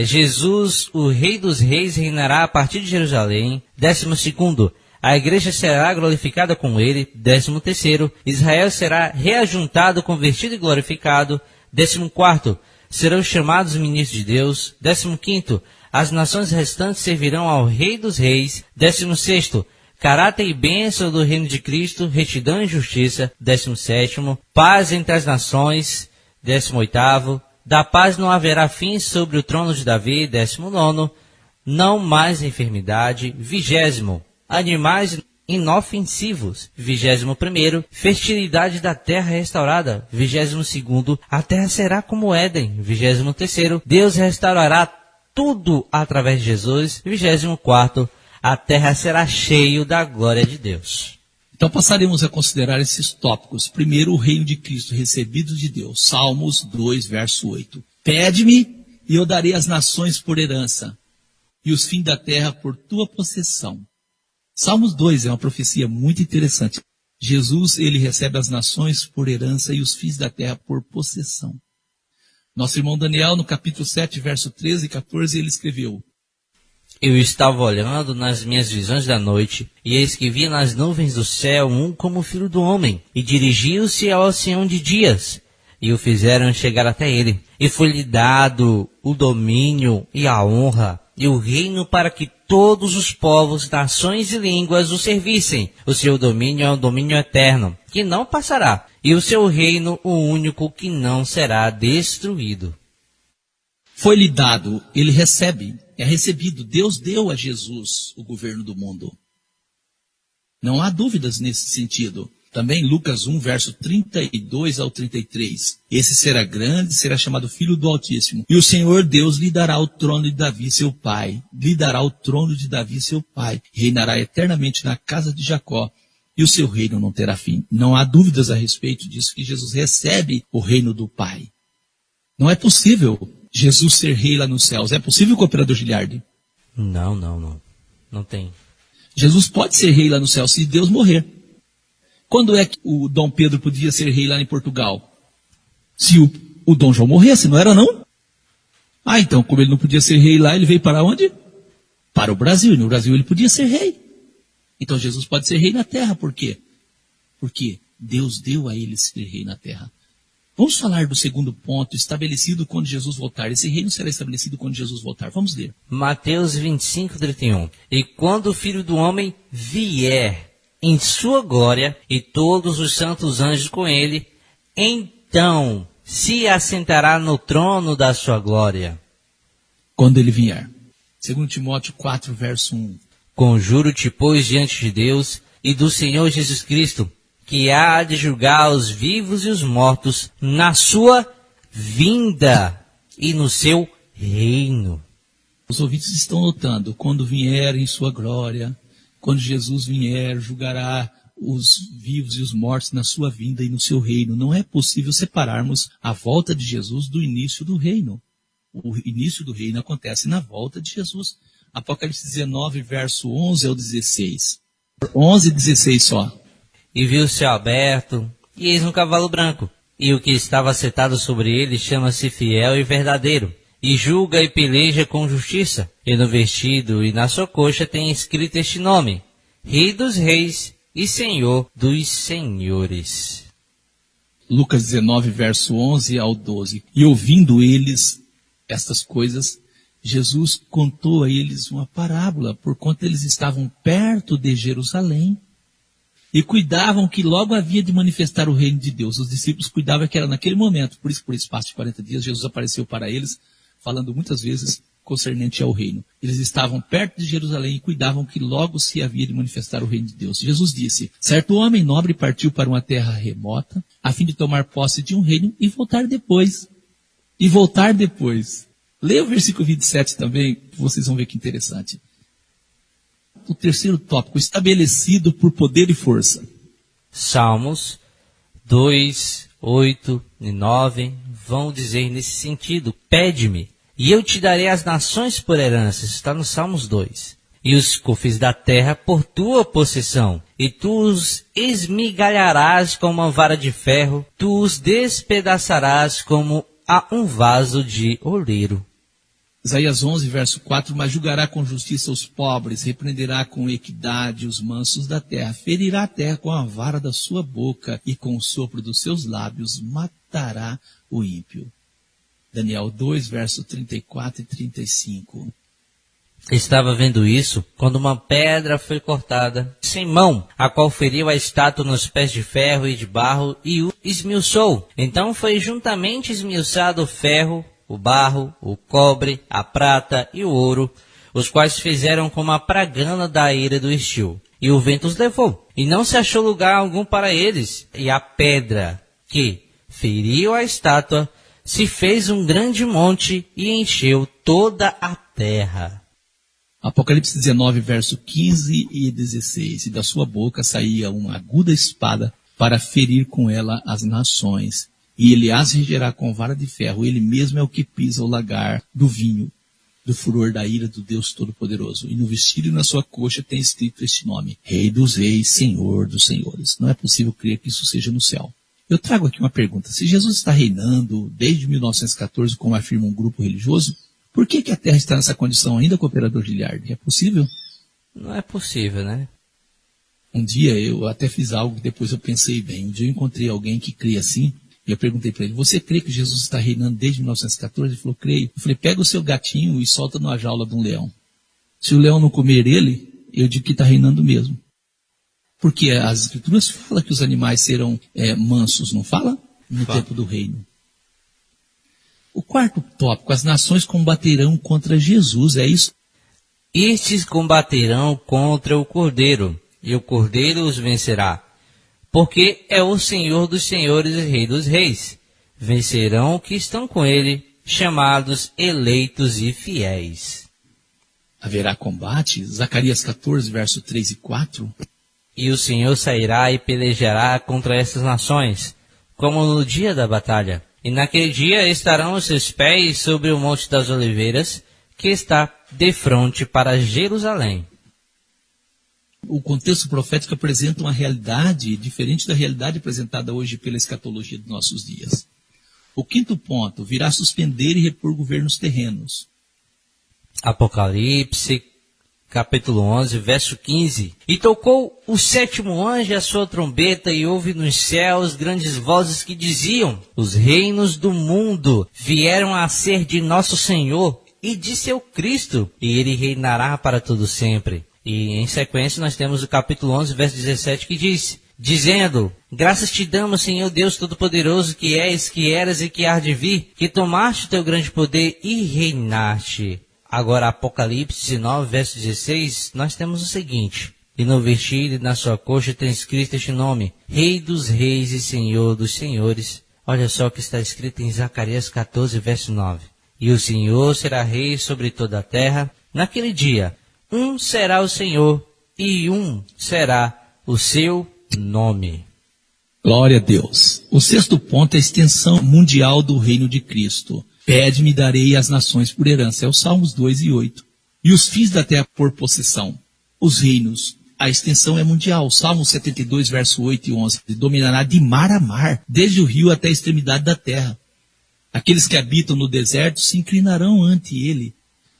Jesus, o Rei dos Reis, reinará a partir de Jerusalém. 12º, a igreja será glorificada com ele. 13º, Israel será reajuntado, convertido e glorificado. 14º, serão chamados ministros de Deus. 15º, as nações restantes servirão ao Rei dos Reis. 16º, caráter e bênção do reino de Cristo, retidão e justiça. 17º, paz entre as nações. 18º, da paz não haverá fim sobre o trono de Davi. 19º, não mais enfermidade. 20º, animais inofensivos. 21º, fertilidade da terra restaurada. 22º, a terra será como Éden. 23º, Deus restaurará tudo através de Jesus. 24º, a terra será cheia da glória de Deus. Então passaremos a considerar esses tópicos. Primeiro, o reino de Cristo recebido de Deus. Salmos 2, verso 8. Pede-me e eu darei as nações por herança, e os fins da terra por tua possessão. Salmos 2 é uma profecia muito interessante. Jesus, ele recebe as nações por herança e os fins da terra por possessão. Nosso irmão Daniel, no capítulo 7, verso 13 e 14, ele escreveu: Eu estava olhando nas minhas visões da noite, e eis que vi nas nuvens do céu um como filho do homem, e dirigiu-se ao ancião de dias, e o fizeram chegar até ele. E foi-lhe dado o domínio e a honra, e o reino para que todos os povos, nações e línguas o servissem. O seu domínio é um domínio eterno, que não passará, e o seu reino o único que não será destruído. Foi-lhe dado, ele recebe, é recebido. Deus deu a Jesus o governo do mundo. Não há dúvidas nesse sentido. Também Lucas 1, verso 32 ao 33. Esse será grande, será chamado Filho do Altíssimo. E o Senhor Deus lhe dará o trono de Davi, seu pai. Lhe dará o trono de Davi, seu pai. Reinará eternamente na casa de Jacó. E o seu reino não terá fim. Não há dúvidas a respeito disso, que Jesus recebe o reino do Pai. Não é possível Jesus ser rei lá nos céus. É possível, cooperador Giliardi? Não. Não tem. Jesus pode ser rei lá no céu se Deus morrer. Quando é que o Dom Pedro podia ser rei lá em Portugal? Se o Dom João morresse, não era não? Ah, então, como ele não podia ser rei lá, ele veio para onde? Para o Brasil. E no Brasil ele podia ser rei. Então Jesus pode ser rei na terra. Por quê? Porque Deus deu a ele ser rei na terra. Vamos falar do segundo ponto, estabelecido quando Jesus voltar. Esse reino será estabelecido quando Jesus voltar. Vamos ler. Mateus 25, 31. E quando o Filho do Homem vier em sua glória, e todos os santos anjos com ele, então se assentará no trono da sua glória. Quando ele vier. 2 Timóteo 4, verso 1. Conjuro-te, pois, diante de Deus e do Senhor Jesus Cristo, que há de julgar os vivos e os mortos na sua vinda e no seu reino. Os ouvintes estão notando, quando vier em sua glória, quando Jesus vier, julgará os vivos e os mortos na sua vinda e no seu reino. Não é possível separarmos a volta de Jesus do início do reino. O início do reino acontece na volta de Jesus. Apocalipse 19, verso 11 ao 16. 11 e 16 só. E viu o céu aberto, e eis um cavalo branco, e o que estava sentado sobre ele chama-se Fiel e Verdadeiro, e julga e peleja com justiça, e no vestido e na sua coxa tem escrito este nome: Rei dos Reis e Senhor dos Senhores. Lucas 19, verso 11 ao 12. E ouvindo eles estas coisas, Jesus contou a eles uma parábola, porquanto eles estavam perto de Jerusalém e cuidavam que logo havia de manifestar o reino de Deus. Os discípulos cuidavam que era naquele momento. Por isso, por espaço de 40 dias, Jesus apareceu para eles, falando muitas vezes concernente ao reino. Eles estavam perto de Jerusalém e cuidavam que logo se havia de manifestar o reino de Deus. Jesus disse: certo homem nobre partiu para uma terra remota, a fim de tomar posse de um reino e voltar depois. Leia o versículo 27 também, vocês vão ver que interessante. O terceiro tópico, estabelecido por poder e força. Salmos 2, 8 e 9 vão dizer nesse sentido: pede-me, e eu te darei as nações por herança. Está no Salmos 2. E os cofres da terra por tua possessão, e tu os esmigalharás como uma vara de ferro, tu os despedaçarás como a um vaso de oleiro. Isaías 11, verso 4, mas julgará com justiça os pobres, repreenderá com equidade os mansos da terra, ferirá a terra com a vara da sua boca, e com o sopro dos seus lábios matará o ímpio. Daniel 2, verso 34 e 35. Estava vendo isso quando uma pedra foi cortada sem mão, a qual feriu a estátua nos pés de ferro e de barro e o esmiuçou. Então foi juntamente esmiuçado o ferro, o barro, o cobre, a prata e o ouro, os quais fizeram como a pragana da ira do estio. e o vento os levou, e não se achou lugar algum para eles. E a pedra que feriu a estátua se fez um grande monte e encheu toda a terra. Apocalipse 19, verso 15 e 16. E da sua boca saía uma aguda espada para ferir com ela as nações. E ele as regerá com vara de ferro. Ele mesmo é o que pisa o lagar do vinho, do furor da ira do Deus Todo-Poderoso. E no vestido e na sua coxa tem escrito este nome: Rei dos Reis, Senhor dos Senhores. Não é possível crer que isso seja no céu. Eu trago aqui uma pergunta. Se Jesus está reinando desde 1914, como afirma um grupo religioso, por que a Terra está nessa condição ainda, cooperador Giliardi? É possível? Não é possível, né? Um dia eu até fiz algo que depois eu pensei bem. Um dia eu encontrei alguém que crê assim, e eu perguntei para ele: você crê que Jesus está reinando desde 1914? Ele falou: creio. Eu falei: pega o seu gatinho e solta numa jaula de um leão. Se o leão não comer ele, eu digo que está reinando mesmo. Porque as escrituras falam que os animais serão mansos, não fala? No tempo do reino. O quarto tópico: as nações combaterão contra Jesus, é isso? Estes combaterão contra o Cordeiro, e o Cordeiro os vencerá, porque é o Senhor dos senhores e Rei dos reis. Vencerão que estão com ele, chamados, eleitos e fiéis. Haverá combate? Zacarias 14, verso 3 e 4. E o Senhor sairá e pelejará contra essas nações, como no dia da batalha. E naquele dia estarão os seus pés sobre o Monte das Oliveiras, que está de frente para Jerusalém. O contexto profético apresenta uma realidade diferente da realidade apresentada hoje pela escatologia dos nossos dias. O quinto ponto: virá suspender e repor governos terrenos. Apocalipse, capítulo 11, verso 15. E tocou o sétimo anjo a sua trombeta, e houve nos céus grandes vozes que diziam: os reinos do mundo vieram a ser de nosso Senhor e de seu Cristo, e ele reinará para todo sempre. E em sequência nós temos o capítulo 11, verso 17, que diz: dizendo: graças te damos, Senhor Deus Todo-Poderoso, que és, que eras e que há de vir, que tomaste o teu grande poder e reinaste. Agora, Apocalipse 19, verso 16, nós temos o seguinte: e no vestido e na sua coxa tem escrito este nome: Rei dos Reis e Senhor dos Senhores. Olha só o que está escrito em Zacarias 14, verso 9. E o Senhor será rei sobre toda a terra. Naquele dia, um será o Senhor e um será o seu nome. Glória a Deus. O sexto ponto é a extensão mundial do reino de Cristo. Pede-me e darei às nações por herança. É o Salmos 2 e 8. E os fins da terra por possessão. Os reinos. A extensão é mundial. Salmos 72, verso 8 e 11. Ele dominará de mar a mar, desde o rio até a extremidade da terra. Aqueles que habitam no deserto se inclinarão ante ele,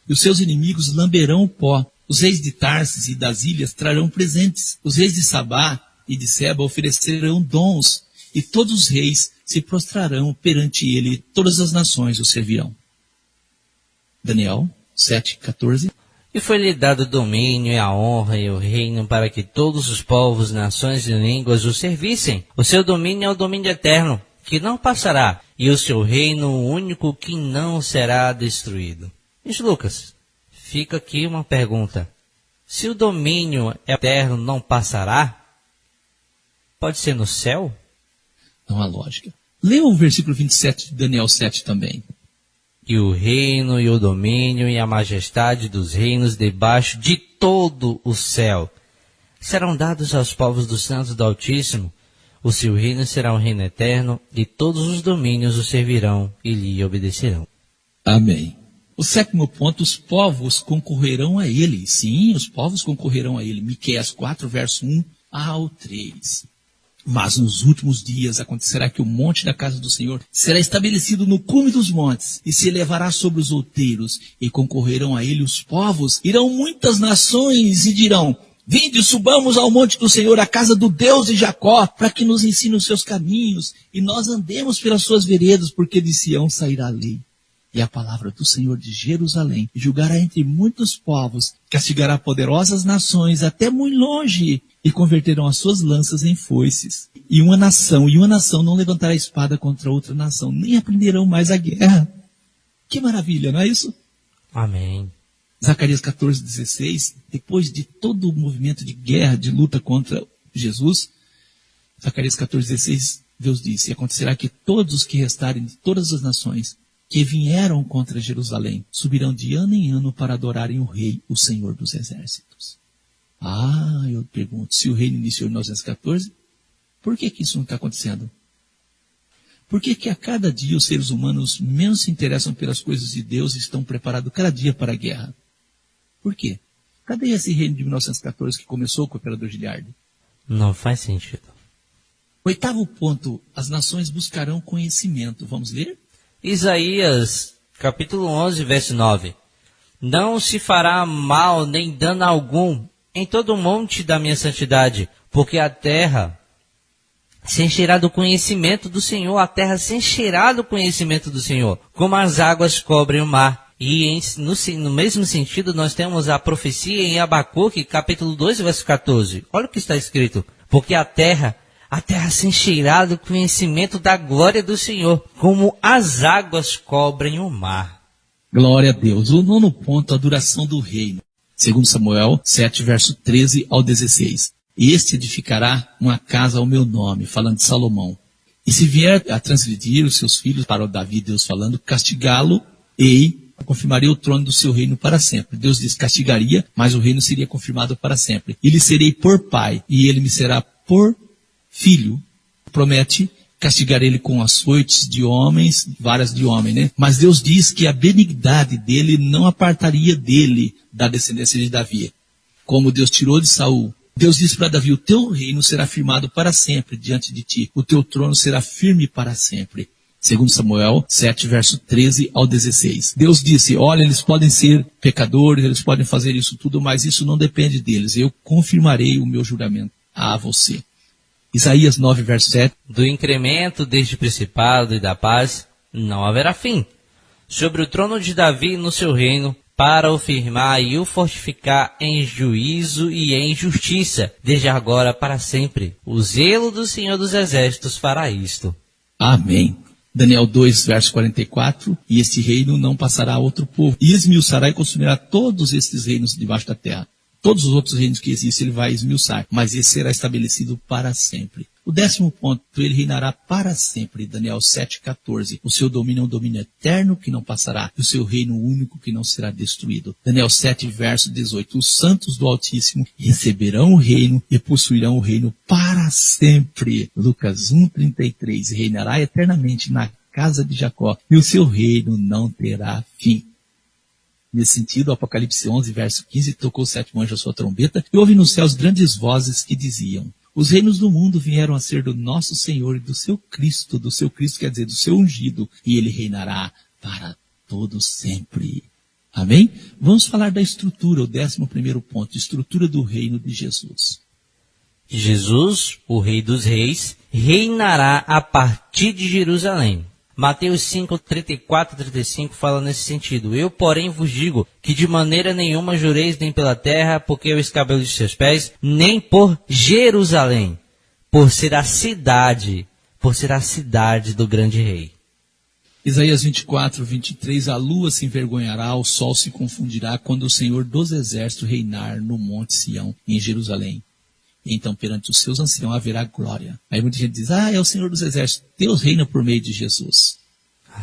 e os seus inimigos lamberão o pó. Os reis de Tarsis e das ilhas trarão presentes. Os reis de Sabá e de Seba oferecerão dons, e todos os reis se prostrarão perante ele, todas as nações o servirão. Daniel 7, 14. E foi-lhe dado o domínio e a honra e o reino para que todos os povos, nações e línguas o servissem. O seu domínio é o domínio eterno, que não passará, e o seu reino único, que não será destruído. Mas, Lucas, fica aqui uma pergunta: se o domínio eterno não passará, pode ser no céu? Não há lógica. Leia o versículo 27 de Daniel 7 também. E o reino e o domínio e a majestade dos reinos debaixo de todo o céu serão dados aos povos dos santos do Altíssimo. O seu reino será um reino eterno, e todos os domínios o servirão e lhe obedecerão. Amém. O sétimo ponto: os povos concorrerão a ele. Sim, os povos concorrerão a ele. Miqueias 4, verso 1 ao 3. Mas nos últimos dias acontecerá que o monte da casa do Senhor será estabelecido no cume dos montes, e se elevará sobre os outeiros, e concorrerão a ele os povos. Irão muitas nações e dirão: vinde, subamos ao monte do Senhor, a casa do Deus de Jacó, para que nos ensine os seus caminhos, e nós andemos pelas suas veredas, porque de Sião sairá a lei e a palavra do Senhor de Jerusalém. Julgará entre muitos povos, castigará poderosas nações até muito longe, e converterão as suas lanças em foices. E uma nação não levantará espada contra outra nação, nem aprenderão mais a guerra. Que maravilha, não é isso? Amém. Zacarias 14:16, depois de todo o movimento de guerra, de luta contra Jesus, Zacarias 14:16, Deus disse: e acontecerá que todos os que restarem de todas as nações que vieram contra Jerusalém subirão de ano em ano para adorarem o Rei, o Senhor dos Exércitos. Eu pergunto, se o reino iniciou em 1914, por que isso não está acontecendo? Por que a cada dia os seres humanos menos se interessam pelas coisas de Deus e estão preparados cada dia para a guerra? Por quê? Cadê esse reino de 1914 que começou com o imperador Giliardi? Não faz sentido. 8º ponto, as nações buscarão conhecimento. Vamos ler? Isaías, capítulo 11, verso 9. Não se fará mal nem dano algum em todo o monte da minha santidade, porque a terra se encherá do conhecimento do Senhor, a terra se encherá do conhecimento do Senhor, como as águas cobrem o mar. E no mesmo sentido nós temos a profecia em Abacuque, capítulo 2, verso 14. Olha o que está escrito. Porque a terra se encherá do conhecimento da glória do Senhor, como as águas cobrem o mar. Glória a Deus. O 9º ponto, a duração do reino. 2 Samuel 7, verso 13 ao 16. Este edificará uma casa ao meu nome, falando de Salomão. E se vier a transgredir os seus filhos, para o Davi, Deus falando, castigá-lo, confirmaria o trono do seu reino para sempre. Deus diz, castigaria, mas o reino seria confirmado para sempre. E lhe serei por pai, e ele me será por filho. Promete castigar ele com açoites de homens, varas de homem, né? Mas Deus diz que a benignidade dele não apartaria dele, da descendência de Davi. Como Deus tirou de Saul, Deus diz para Davi, o teu reino será firmado para sempre diante de ti. O teu trono será firme para sempre. 2 Samuel 7, verso 13 ao 16. Deus disse, olha, eles podem ser pecadores, eles podem fazer isso tudo, mas isso não depende deles. Eu confirmarei o meu juramento a você. Isaías 9, verso 7. Do incremento deste principado e da paz não haverá fim. Sobre o trono de Davi no seu reino, para o firmar e o fortificar em juízo e em justiça, desde agora para sempre. O zelo do Senhor dos Exércitos fará isto. Amém. Daniel 2, verso 44, e este reino não passará a outro povo, e esmiuçará e consumirá todos estes reinos debaixo da terra. Todos os outros reinos que existem ele vai esmiuçar, mas esse será estabelecido para sempre. O 10º ponto, ele reinará para sempre, Daniel 7, 14. O seu domínio é um domínio eterno que não passará, e o seu reino único que não será destruído. Daniel 7, verso 18. Os santos do Altíssimo receberão o reino e possuirão o reino para sempre. Lucas 1, 33. Reinará eternamente na casa de Jacó, e o seu reino não terá fim. Nesse sentido, o Apocalipse 11, verso 15, tocou o 7º anjo a sua trombeta, e houve nos céus grandes vozes que diziam, os reinos do mundo vieram a ser do nosso Senhor e do seu Cristo quer dizer, do seu ungido, e ele reinará para todo sempre. Amém? Vamos falar da estrutura, o 11º ponto, estrutura do reino de Jesus. Jesus, o Rei dos Reis, reinará a partir de Jerusalém. Mateus 5, 34 e 35 fala nesse sentido. Eu, porém, vos digo que de maneira nenhuma jureis nem pela terra, porque é o escabelo de seus pés, nem por Jerusalém, por ser a cidade do grande rei. Isaías 24, 23, a lua se envergonhará, o sol se confundirá, quando o Senhor dos Exércitos reinar no monte Sião, em Jerusalém. Então, perante os seus anciãos haverá glória. Aí muita gente diz, é o Senhor dos Exércitos. Deus reina por meio de Jesus.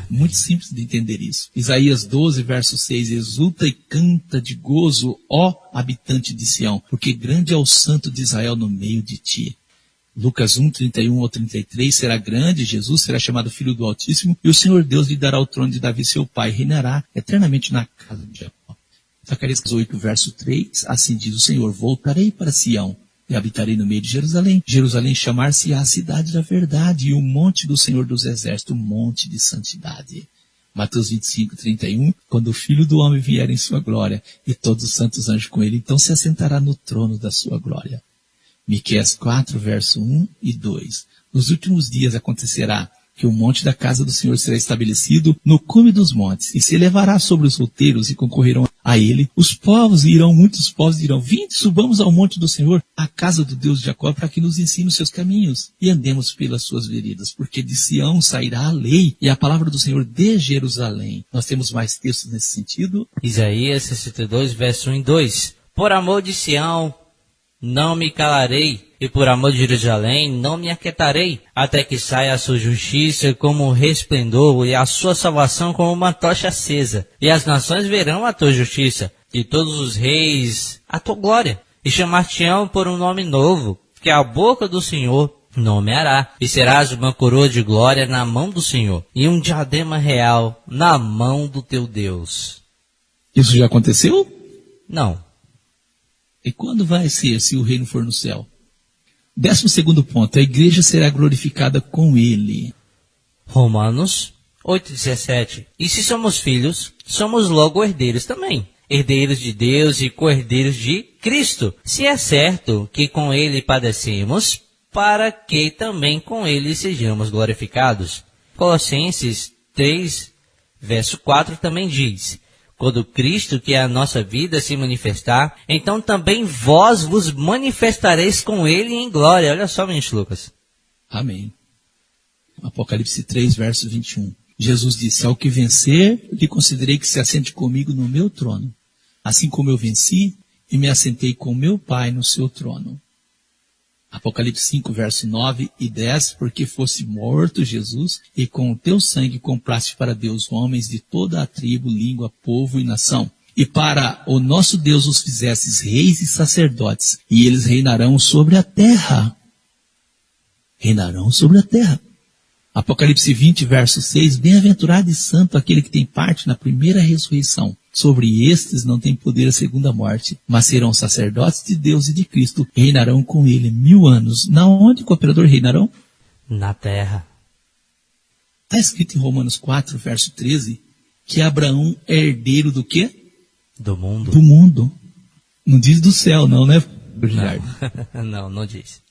Muito simples de entender isso. Isaías 12, verso 6, exulta e canta de gozo, ó habitante de Sião, porque grande é o santo de Israel no meio de ti. Lucas 1, 31 ao 33, será grande, Jesus será chamado Filho do Altíssimo, e o Senhor Deus lhe dará o trono de Davi seu pai, reinará eternamente na casa de Jacó. Zacarias 8, verso 3, assim diz o Senhor, voltarei para Sião, e habitarei no meio de Jerusalém. Jerusalém chamar-se-á a cidade da verdade, e o monte do Senhor dos Exércitos, o monte de santidade. Mateus 25, 31, quando o Filho do Homem vier em sua glória, e todos os santos anjos com ele, então se assentará no trono da sua glória. Miqueias 4, verso 1 e 2. Nos últimos dias acontecerá que o monte da casa do Senhor será estabelecido no cume dos montes, e se elevará sobre os outeiros, e concorrerão a ele, muitos povos dirão, vinde, subamos ao monte do Senhor, à casa do Deus de Jacó, para que nos ensine os seus caminhos, e andemos pelas suas veredas, porque de Sião sairá a lei, e a palavra do Senhor de Jerusalém. Nós temos mais textos nesse sentido. Isaías 62, verso 1 e 2. Por amor de Sião, não me calarei, e por amor de Jerusalém, não me aquietarei, até que saia a sua justiça como um resplendor, e a sua salvação como uma tocha acesa. E as nações verão a tua justiça, e todos os reis a tua glória. E chamar-te-ão por um nome novo, que a boca do Senhor nomeará. E serás uma coroa de glória na mão do Senhor, e um diadema real na mão do teu Deus. Isso já aconteceu? Não. E quando vai ser, se o reino for no céu? 12º ponto, a igreja será glorificada com ele. Romanos 8,17. E se somos filhos, somos logo herdeiros também. Herdeiros de Deus e co-herdeiros de Cristo. Se é certo que com ele padecemos, para que também com ele sejamos glorificados. Colossenses 3, verso 4 também diz: quando Cristo, que é a nossa vida, se manifestar, então também vós vos manifestareis com ele em glória. Olha só, ministro Lucas. Amém. Apocalipse 3, verso 21. Jesus disse, ao que vencer, lhe considerei que se assente comigo no meu trono, assim como eu venci e me assentei com meu Pai no seu trono. Apocalipse 5, verso 9 e 10, porque fosse morto Jesus, e com o teu sangue compraste para Deus homens de toda a tribo, língua, povo e nação. E para o nosso Deus os fizestes reis e sacerdotes, e eles reinarão sobre a terra. Reinarão sobre a terra. Apocalipse 20, verso 6, bem-aventurado e santo aquele que tem parte na primeira ressurreição. Sobre estes não tem poder a segunda morte, mas serão sacerdotes de Deus e de Cristo, e reinarão com ele 1000 anos. Na onde, cooperador, reinarão? Na terra. Está escrito em Romanos 4, verso 13, que Abraão é herdeiro do quê? Do mundo. Do mundo. Não diz do céu, não, né, Bernardo? Não diz.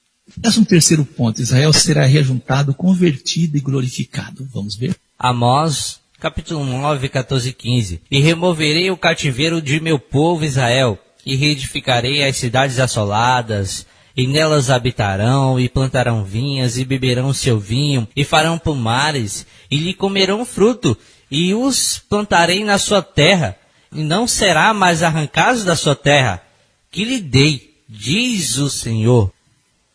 13º ponto, Israel será rejuntado, convertido e glorificado. Vamos ver? Amós, capítulo 9, 14 e 15. E removerei o cativeiro de meu povo Israel, e reedificarei as cidades assoladas, e nelas habitarão, e plantarão vinhas, e beberão seu vinho, e farão pomares, e lhe comerão fruto, e os plantarei na sua terra, e não será mais arrancados da sua terra, que lhe dei, diz o Senhor.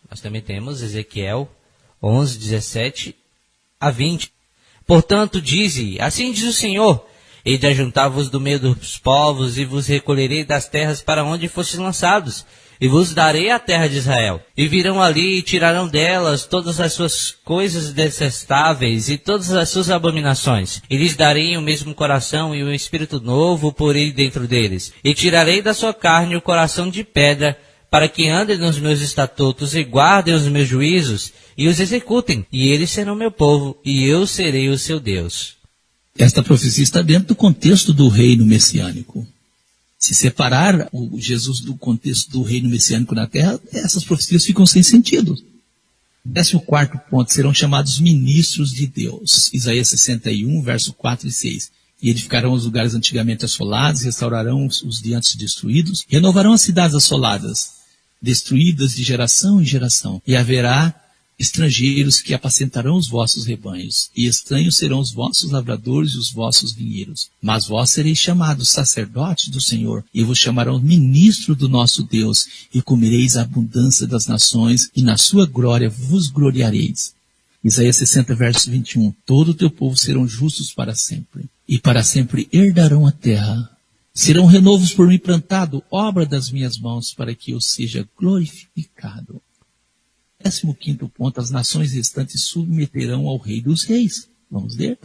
Nós também temos Ezequiel 11, 17 a 20. Portanto, dize, assim diz o Senhor, hei de ajuntar-vos do meio dos povos, e vos recolherei das terras para onde fostes lançados, e vos darei a terra de Israel. E virão ali e tirarão delas todas as suas coisas detestáveis e todas as suas abominações. E lhes darei o mesmo coração e um espírito novo porei dentro deles. E tirarei da sua carne o coração de pedra, para que andem nos meus estatutos e guardem os meus juízos e os executem. E eles serão meu povo, e eu serei o seu Deus. Esta profecia está dentro do contexto do reino messiânico. Se separar o Jesus do contexto do reino messiânico na terra, essas profecias ficam sem sentido. 14º ponto, serão chamados ministros de Deus. Isaías 61, verso 4 e 6. E edificarão os lugares antigamente assolados, restaurarão os de antes destruídos, renovarão as cidades assoladas, destruídas de geração em geração. E haverá estrangeiros que apacentarão os vossos rebanhos, e estranhos serão os vossos lavradores e os vossos vinheiros. Mas vós sereis chamados sacerdotes do Senhor, e vos chamarão ministro do nosso Deus, e comereis a abundância das nações, e na sua glória vos gloriareis. Isaías 60, verso 21. Todo o teu povo serão justos para sempre, e para sempre herdarão a terra. Serão renovos por mim plantado, obra das minhas mãos, para que eu seja glorificado. 15º ponto, as nações restantes submeterão ao Rei dos Reis. Vamos ler?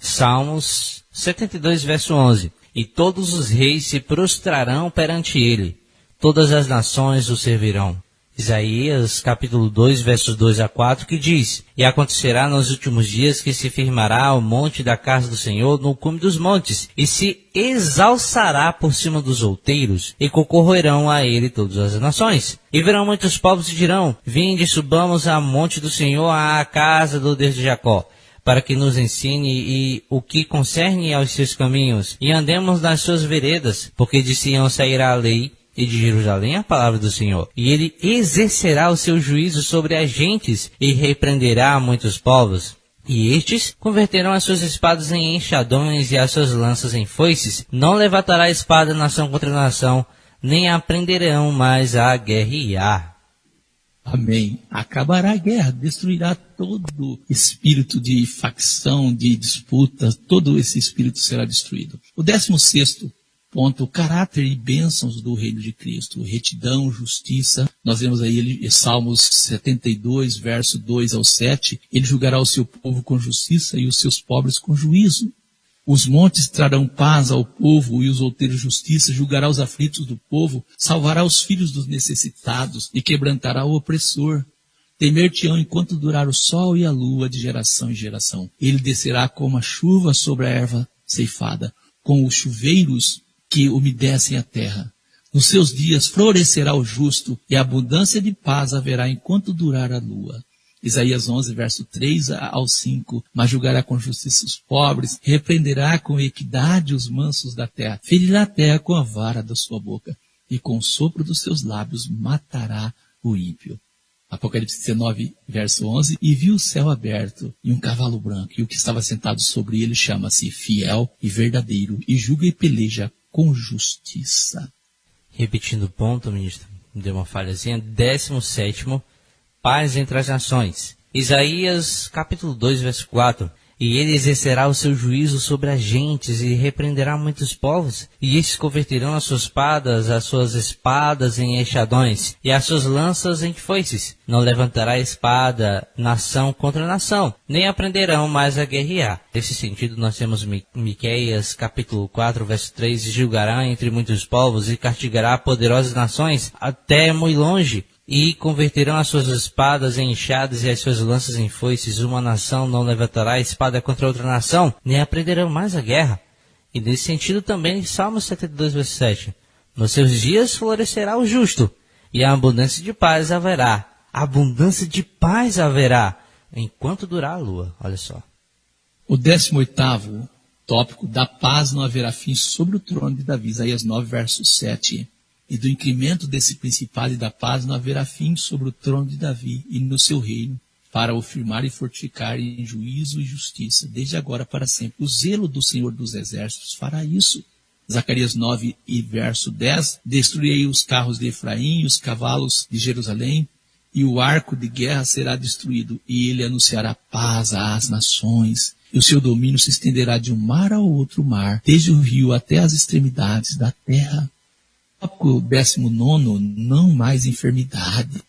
Salmos 72, verso 11. E todos os reis se prostrarão perante ele, todas as nações o servirão. Isaías, capítulo 2, versos 2 a 4, que diz: E acontecerá nos últimos dias que se firmará o monte da casa do Senhor no cume dos montes, e se exalçará por cima dos outeiros, e concorrerão a ele todas as nações. E verão muitos povos e dirão: Vinde, subamos ao monte do Senhor, à casa do Deus de Jacó, para que nos ensine e o que concerne aos seus caminhos, e andemos nas suas veredas, porque de Sião sairá a lei, e de Jerusalém a palavra do Senhor. E ele exercerá o seu juízo sobre as gentes, e repreenderá muitos povos. E estes converterão as suas espadas em enxadões, e as suas lanças em foices. Não levantará espada nação contra nação, nem aprenderão mais a guerrear. Amém. Acabará a guerra, destruirá todo espírito de facção, de disputa, todo esse espírito será destruído. O 16º ponto, o caráter e bênçãos do reino de Cristo, retidão, justiça. Nós vemos aí Salmos 72, verso 2 ao 7, ele julgará o seu povo com justiça e os seus pobres com juízo. Os montes trarão paz ao povo e os outeiros justiça, julgará os aflitos do povo, salvará os filhos dos necessitados e quebrantará o opressor. Temer-te-ão enquanto durar o sol e a lua de geração em geração. Ele descerá como a chuva sobre a erva ceifada, com os chuveiros que umedecem a terra. Nos seus dias florescerá o justo e abundância de paz haverá enquanto durar a lua. Isaías 11, verso 3 ao 5, mas julgará com justiça os pobres, repreenderá com equidade os mansos da terra, ferirá a terra com a vara da sua boca, e com o sopro dos seus lábios matará o ímpio. Apocalipse 19, verso 11, e viu o céu aberto, e um cavalo branco, e o que estava sentado sobre ele chama-se Fiel e Verdadeiro, e julga e peleja com justiça. Repetindo o ponto, ministro, deu uma falhazinha. 17º, paz entre as nações. Isaías capítulo 2, verso 4. E ele exercerá o seu juízo sobre as gentes e repreenderá muitos povos. E estes converterão as suas espadas em enxadões e as suas lanças em foices. Não levantará espada nação contra nação, nem aprenderão mais a guerrear. Nesse sentido, nós temos Miqueias capítulo 4, verso 3. E julgará entre muitos povos e castigará poderosas nações até muito longe. E converterão as suas espadas em enxadas e as suas lanças em foices. Uma nação não levantará espada contra outra nação, nem aprenderão mais a guerra. E nesse sentido também, Salmos 72, verso 7. Nos seus dias florescerá o justo, e a abundância de paz haverá. Abundância de paz haverá, enquanto durar a lua. Olha só. O 18º tópico, da paz não haverá fim sobre o trono de Davi. Isaías 9, verso 7. E do incremento desse principado e da paz não haverá fim sobre o trono de Davi e no seu reino, para o firmar e fortificar em juízo e justiça, desde agora para sempre. O zelo do Senhor dos Exércitos fará isso. Zacarias 9 e verso 10, destruirei os carros de Efraim, os cavalos de Jerusalém, e o arco de guerra será destruído, e ele anunciará paz às nações, e o seu domínio se estenderá de um mar ao outro mar, desde o rio até as extremidades da terra. Tópico 19, não mais enfermidade.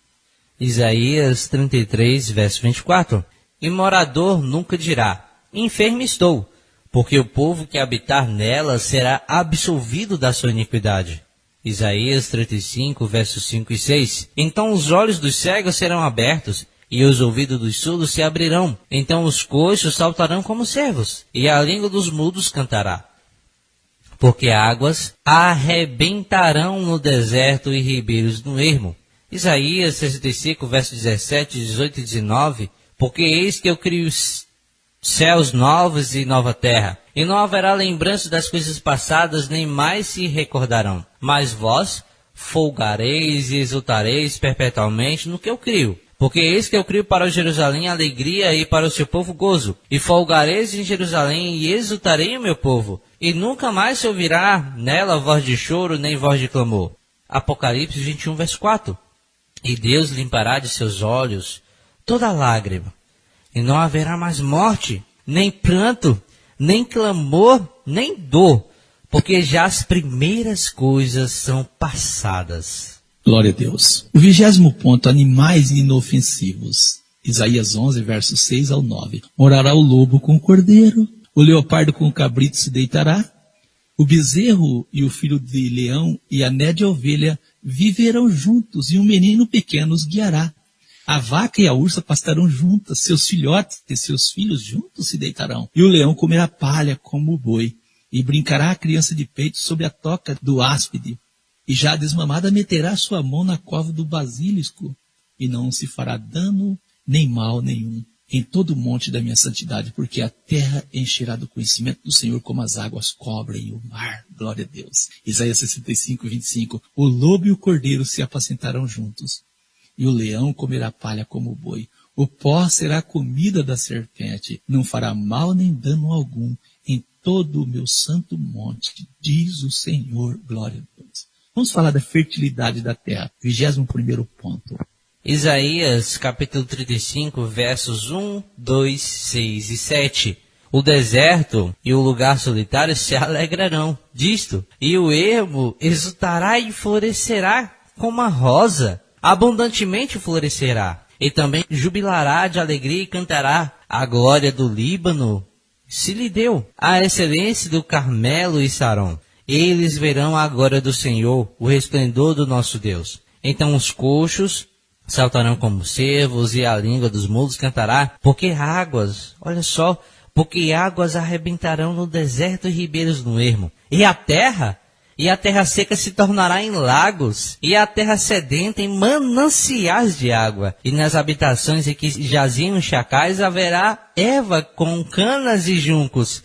Isaías 33, verso 24. E morador nunca dirá, enfermo estou, porque o povo que habitar nela será absolvido da sua iniquidade. Isaías 35, versos 5 e 6. Então os olhos dos cegos serão abertos, e os ouvidos dos surdos se abrirão. Então os coxos saltarão como cervos, e a língua dos mudos cantará. Porque águas arrebentarão no deserto e ribeiros no ermo. Isaías 65, versos 17, 18 e 19. Porque eis que eu crio céus novos e nova terra, e não haverá lembrança das coisas passadas, nem mais se recordarão. Mas vós folgareis e exultareis perpetuamente no que eu crio. Porque eis que eu crio para o Jerusalém alegria e para o seu povo gozo. E folgareis em Jerusalém e exultarei o meu povo. E nunca mais se ouvirá nela voz de choro nem voz de clamor. Apocalipse 21, verso 4. E Deus limpará de seus olhos toda lágrima. E não haverá mais morte, nem pranto, nem clamor, nem dor. Porque já as primeiras coisas são passadas. Glória a Deus. O 20º ponto, animais inofensivos. Isaías 11, versos 6 ao 9. Morará o lobo com o cordeiro, o leopardo com o cabrito se deitará, o bezerro e o filho de leão e a nédia ovelha viverão juntos, e um menino pequeno os guiará. A vaca e a ursa pastarão juntas, seus filhotes e seus filhos juntos se deitarão. E o leão comerá palha como o boi, e brincará a criança de peito sobre a toca do áspide. E já a desmamada meterá sua mão na cova do basilisco, e não se fará dano nem mal nenhum. em todo o monte da minha santidade, porque a terra encherá do conhecimento do Senhor como as águas cobrem o mar. Glória a Deus. Isaías 65, 25. O lobo e o cordeiro se apacentarão juntos, e o leão comerá palha como o boi. O pó será a comida da serpente, não fará mal nem dano algum em todo o meu santo monte, diz o Senhor. Glória a Deus. Vamos falar da fertilidade da terra. 21º ponto. Isaías capítulo 35, versos 1, 2, 6 e 7. O deserto e o lugar solitário se alegrarão disto, e o ermo exultará e florescerá como a rosa, abundantemente florescerá, e também jubilará de alegria e cantará. A glória do Líbano se lhe deu, a excelência do Carmelo e Saron. Eles verão a glória do Senhor, o resplendor do nosso Deus. Então os coxos saltarão como cervos, e a língua dos mudos cantará, porque águas, olha só, porque águas arrebentarão no deserto e ribeiros no ermo. E a terra seca se tornará em lagos, e a terra sedenta em mananciais de água. E nas habitações em que jaziam os chacais haverá erva com canas e juncos.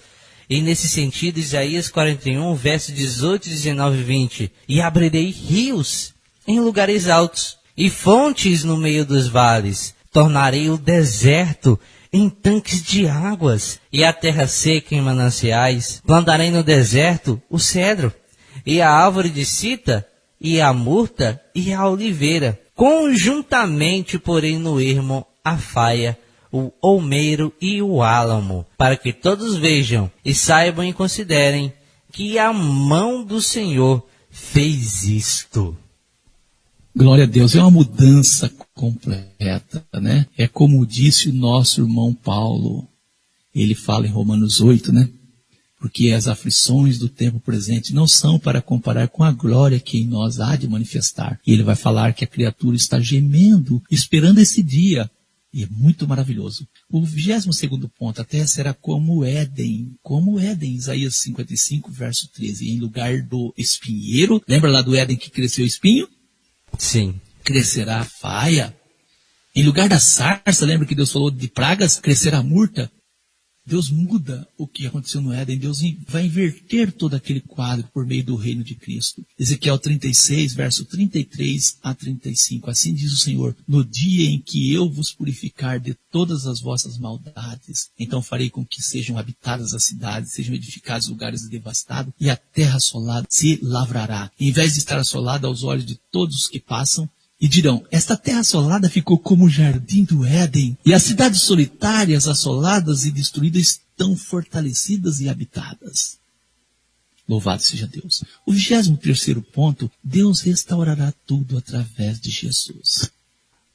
E nesse sentido, Isaías 41, versos 18, 19 e 20. E abrirei rios em lugares altos, e fontes no meio dos vales. Tornarei o deserto em tanques de águas, e a terra seca em mananciais. Plantarei no deserto o cedro, e a árvore de cita, e a murta, e a oliveira. Conjuntamente, porém, no ermo, a faia, o olmeiro e o álamo, para que todos vejam e saibam e considerem que a mão do Senhor fez isto. Glória a Deus, é uma mudança completa, né? É como disse o nosso irmão Paulo, ele fala em Romanos 8, né? Porque as aflições do tempo presente não são para comparar com a glória que em nós há de manifestar. E ele vai falar que a criatura está gemendo, esperando esse dia. E é muito maravilhoso. O 22º ponto, a terra será como Éden, Isaías 55, verso 13. Em lugar do espinheiro, lembra lá do Éden que cresceu o espinho? Sim. Crescerá a faia. Em lugar da sarça, lembra que Deus falou de pragas? Crescerá a murta. Deus muda o que aconteceu no Éden. Deus vai inverter todo aquele quadro por meio do reino de Cristo. Ezequiel 36, verso 33 a 35. Assim diz o Senhor: no dia em que eu vos purificar de todas as vossas maldades, então farei com que sejam habitadas as cidades, sejam edificados lugares devastados, e a terra assolada se lavrará. Em vez de estar assolada aos olhos de todos os que passam, e dirão: esta terra assolada ficou como o jardim do Éden, e as cidades solitárias, assoladas e destruídas, estão fortalecidas e habitadas. Louvado seja Deus. O 23º ponto, Deus restaurará tudo através de Jesus.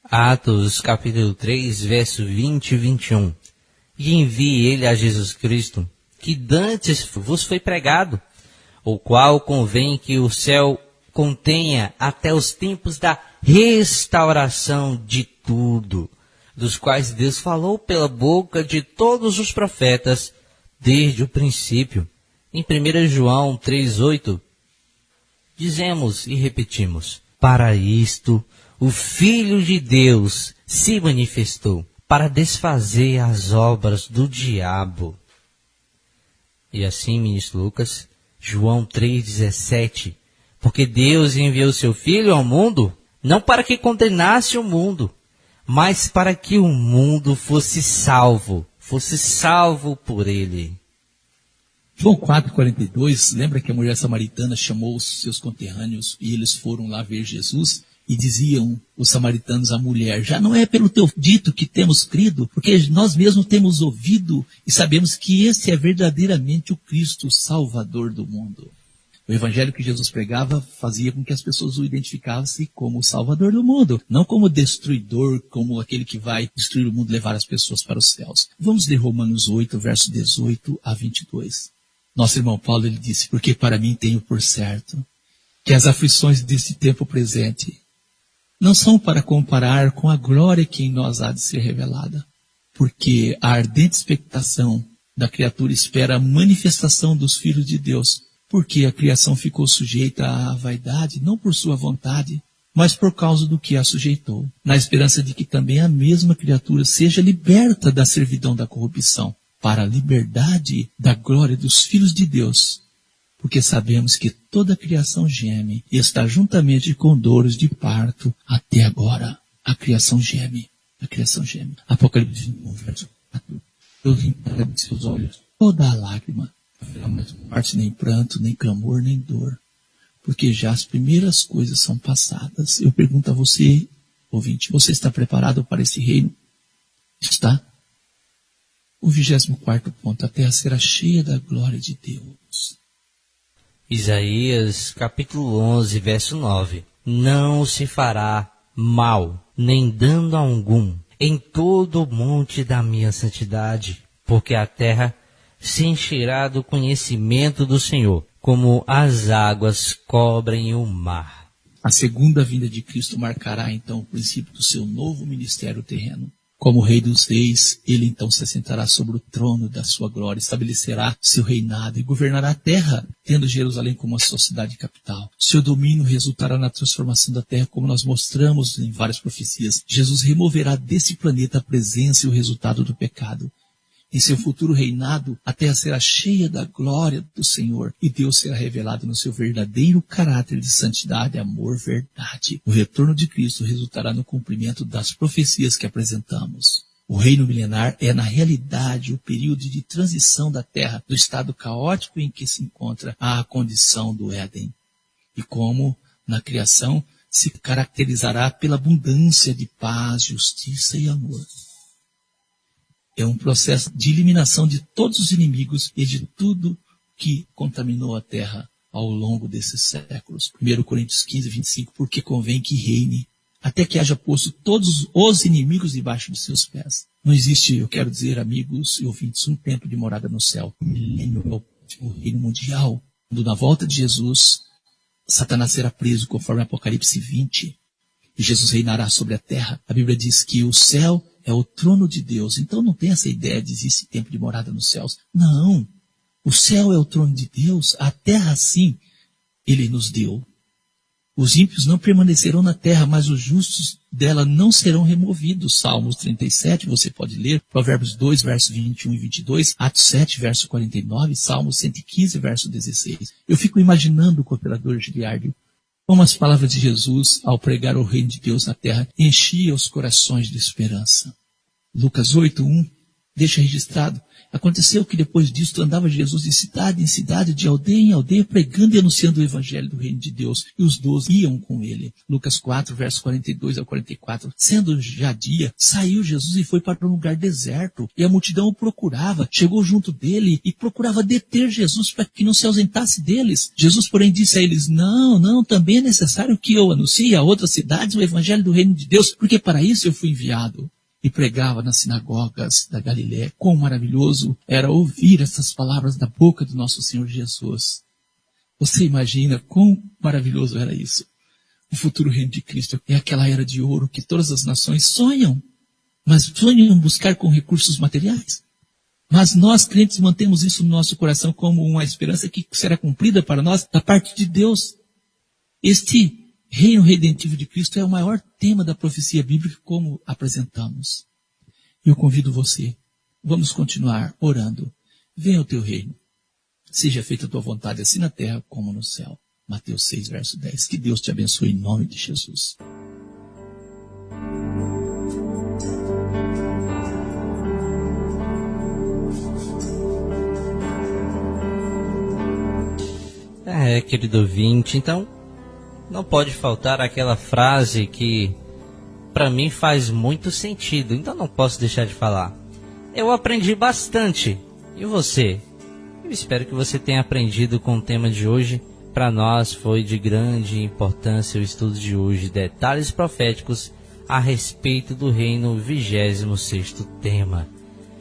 Atos capítulo 3, verso 20 e 21. E envie ele a Jesus Cristo, que dantes vos foi pregado, o qual convém que o céu contenha até os tempos da restauração de tudo, dos quais Deus falou pela boca de todos os profetas desde o princípio. Em 1 João 3,8, dizemos e repetimos: para isto o Filho de Deus se manifestou, para desfazer as obras do diabo. E assim, ministro Lucas, João 3,17, porque Deus enviou seu Filho ao mundo, não para que condenasse o mundo, mas para que o mundo fosse salvo por ele. João 4,42, lembra que a mulher samaritana chamou os seus conterrâneos e eles foram lá ver Jesus? E diziam os samaritanos à mulher: já não é pelo teu dito que temos crido, porque nós mesmos temos ouvido e sabemos que esse é verdadeiramente o Cristo, o Salvador do mundo. O evangelho que Jesus pregava fazia com que as pessoas o identificassem como o Salvador do mundo, não como destruidor, como aquele que vai destruir o mundo e levar as pessoas para os céus. Vamos ler Romanos 8, verso 18 a 22. Nosso irmão Paulo, ele disse: porque para mim tenho por certo que as aflições deste tempo presente não são para comparar com a glória que em nós há de ser revelada, porque a ardente expectação da criatura espera a manifestação dos filhos de Deus, porque a criação ficou sujeita à vaidade, não por sua vontade, mas por causa do que a sujeitou, na esperança de que também a mesma criatura seja liberta da servidão da corrupção, para a liberdade da glória dos filhos de Deus. Porque sabemos que toda a criação geme e está juntamente com dores de parto até agora. A criação geme. A criação geme. Apocalipse 21, verso 4. Deus limpará de seus olhos toda a lágrima. Não haverá mais morte, nem pranto, nem clamor, nem dor. Porque já as primeiras coisas são passadas. Eu pergunto a você, ouvinte, você está preparado para esse reino? Está? O 24º ponto, a terra será cheia da glória de Deus. Isaías capítulo 11, verso 9. Não se fará mal, nem dano algum, em todo o monte da minha santidade, porque a terra se encherá do conhecimento do Senhor, como as águas cobrem o mar. A segunda vinda de Cristo marcará então o princípio do seu novo ministério terreno. Como Rei dos Reis, ele então se assentará sobre o trono da sua glória, estabelecerá seu reinado e governará a terra, tendo Jerusalém como a sua cidade capital. Seu domínio resultará na transformação da terra, como nós mostramos em várias profecias. Jesus removerá desse planeta a presença e o resultado do pecado. Em seu futuro reinado, a terra será cheia da glória do Senhor e Deus será revelado no seu verdadeiro caráter de santidade, amor, verdade. O retorno de Cristo resultará no cumprimento das profecias que apresentamos. O reino milenar é, na realidade, o período de transição da terra do estado caótico em que se encontra à condição do Éden. E como, na criação, se caracterizará pela abundância de paz, justiça e amor. É um processo de eliminação de todos os inimigos e de tudo que contaminou a terra ao longo desses séculos. 1 Coríntios 15, 25, porque convém que reine, até que haja posto todos os inimigos debaixo de seus pés. Não existe, eu quero dizer, amigos e ouvintes, um tempo de morada no céu. O milênio é o último reino mundial. Quando na volta de Jesus, Satanás será preso, conforme Apocalipse 20, e Jesus reinará sobre a terra. A Bíblia diz que o céu é o trono de Deus. Então não tem essa ideia de existe tempo de morada nos céus. Não. O céu é o trono de Deus. A terra, sim, Ele nos deu. Os ímpios não permanecerão na terra, mas os justos dela não serão removidos. Salmos 37, você pode ler. Provérbios 2, versos 21 e 22. Atos 7, verso 49. Salmos 115, verso 16. Eu fico imaginando o cooperador Giliardi como as palavras de Jesus, ao pregar o reino de Deus na terra, enchia os corações de esperança. Lucas 8:1 deixa registrado. Aconteceu que depois disso andava Jesus de cidade em cidade, de aldeia em aldeia, pregando e anunciando o evangelho do reino de Deus. E os 12 iam com ele. Lucas 4, versos 42 ao 44. Sendo já dia, saiu Jesus e foi para um lugar deserto. E a multidão o procurava. Chegou junto dele e procurava deter Jesus para que não se ausentasse deles. Jesus, porém, disse a eles, não, também é necessário que eu anuncie a outras cidades o evangelho do reino de Deus, porque para isso eu fui enviado. E pregava nas sinagogas da Galiléia. Quão maravilhoso era ouvir essas palavras da boca do nosso Senhor Jesus. Você imagina quão maravilhoso era isso? O futuro reino de Cristo é aquela era de ouro que todas as nações sonham, mas sonham buscar com recursos materiais. Mas nós, crentes, mantemos isso no nosso coração como uma esperança que será cumprida para nós da parte de Deus. Este reino redentivo de Cristo é o maior tema da profecia bíblica, como apresentamos. Eu convido você, vamos continuar orando. Venha o teu reino. Seja feita a tua vontade, assim na terra como no céu. Mateus 6, verso 10. Que Deus te abençoe em nome de Jesus. Querido ouvinte, então não pode faltar aquela frase que para mim faz muito sentido, então não posso deixar de falar. Eu aprendi bastante. E você? Eu espero que você tenha aprendido com o tema de hoje. Para nós foi de grande importância o estudo de hoje, detalhes proféticos a respeito do reino, 26º tema.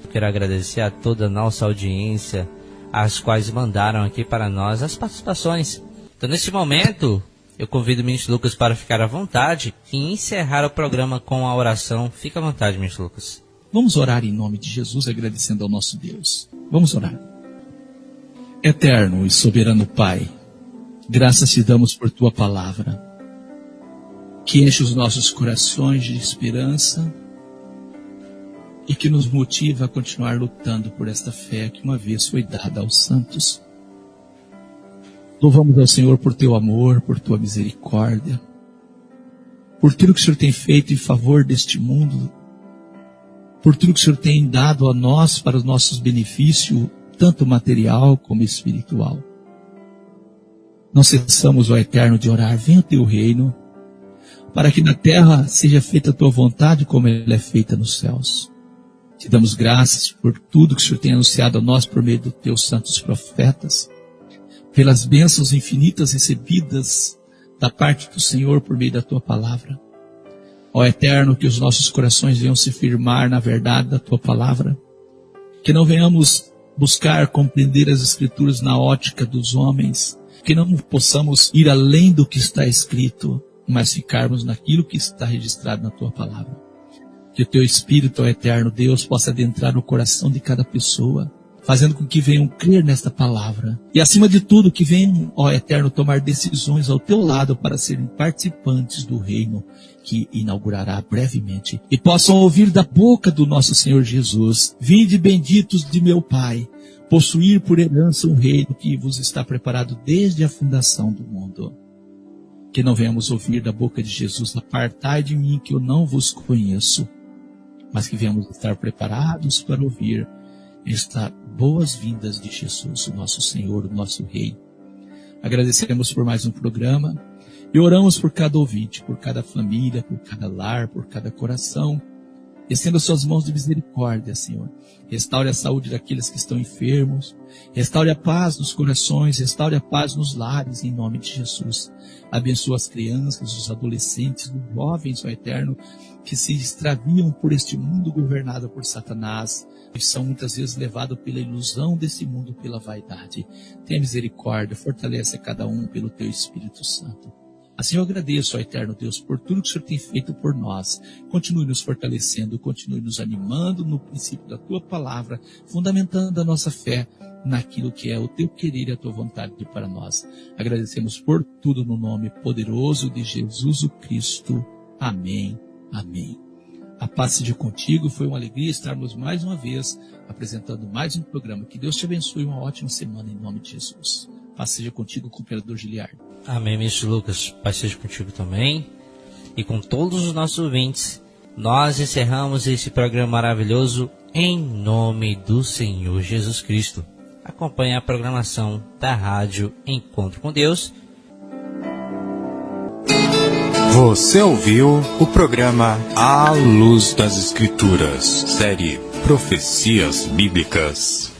Eu quero agradecer a toda a nossa audiência, as quais mandaram aqui para nós as participações. Então, nesse momento, eu convido o ministro Lucas para ficar à vontade e encerrar o programa com a oração. Fica à vontade, ministro Lucas. Vamos orar em nome de Jesus, agradecendo ao nosso Deus. Vamos orar. Eterno e soberano Pai, graças te damos por tua palavra, que enche os nossos corações de esperança e que nos motiva a continuar lutando por esta fé que uma vez foi dada aos santos. Louvamos ao Senhor por teu amor, por tua misericórdia, por tudo que o Senhor tem feito em favor deste mundo, por tudo que o Senhor tem dado a nós para os nossos benefícios, tanto material como espiritual. Não cessamos, ó Eterno, de orar: venha o teu reino, para que na terra seja feita a tua vontade como ela é feita nos céus. Te damos graças por tudo que o Senhor tem anunciado a nós por meio dos teus santos profetas, pelas bênçãos infinitas recebidas da parte do Senhor por meio da tua palavra. Ó Eterno, que os nossos corações venham se firmar na verdade da tua palavra, que não venhamos buscar compreender as Escrituras na ótica dos homens, que não possamos ir além do que está escrito, mas ficarmos naquilo que está registrado na tua palavra. Que o teu Espírito, ó Eterno Deus, possa adentrar no coração de cada pessoa, fazendo com que venham crer nesta palavra. E acima de tudo, que venham, ó Eterno, tomar decisões ao teu lado para serem participantes do reino que inaugurará brevemente. E possam ouvir da boca do nosso Senhor Jesus: vinde benditos de meu Pai, possuir por herança um reino que vos está preparado desde a fundação do mundo. Que não venhamos ouvir da boca de Jesus: apartai de mim que eu não vos conheço, mas que venhamos estar preparados para ouvir estas boas-vindas de Jesus, o nosso Senhor, o nosso Rei. Agradecemos por mais um programa e oramos por cada ouvinte, por cada família, por cada lar, por cada coração. Estenda suas mãos de misericórdia, Senhor. Restaure a saúde daqueles que estão enfermos. Restaure a paz nos corações. Restaure a paz nos lares, em nome de Jesus. Abençoa as crianças, os adolescentes, os jovens, ó Eterno, que se extraviam por este mundo governado por Satanás, que são muitas vezes levados pela ilusão desse mundo, pela vaidade. Tenha misericórdia, fortalece a cada um pelo teu Espírito Santo. Assim eu agradeço, ó Eterno Deus, por tudo que o Senhor tem feito por nós. Continue nos fortalecendo, continue nos animando no princípio da tua palavra, fundamentando a nossa fé naquilo que é o teu querer e a tua vontade para nós. Agradecemos por tudo no nome poderoso de Jesus o Cristo. Amém. Amém. A paz seja contigo. Foi uma alegria estarmos mais uma vez apresentando mais um programa. Que Deus te abençoe. Uma ótima semana em nome de Jesus. Paz seja contigo, cooperador Giliardo. Amém, Mr. Lucas. Paz seja contigo também. E com todos os nossos ouvintes, nós encerramos esse programa maravilhoso em nome do Senhor Jesus Cristo. Acompanhe a programação da Rádio Encontro com Deus. Você ouviu o programa À Luz das Escrituras, série Profecias Bíblicas.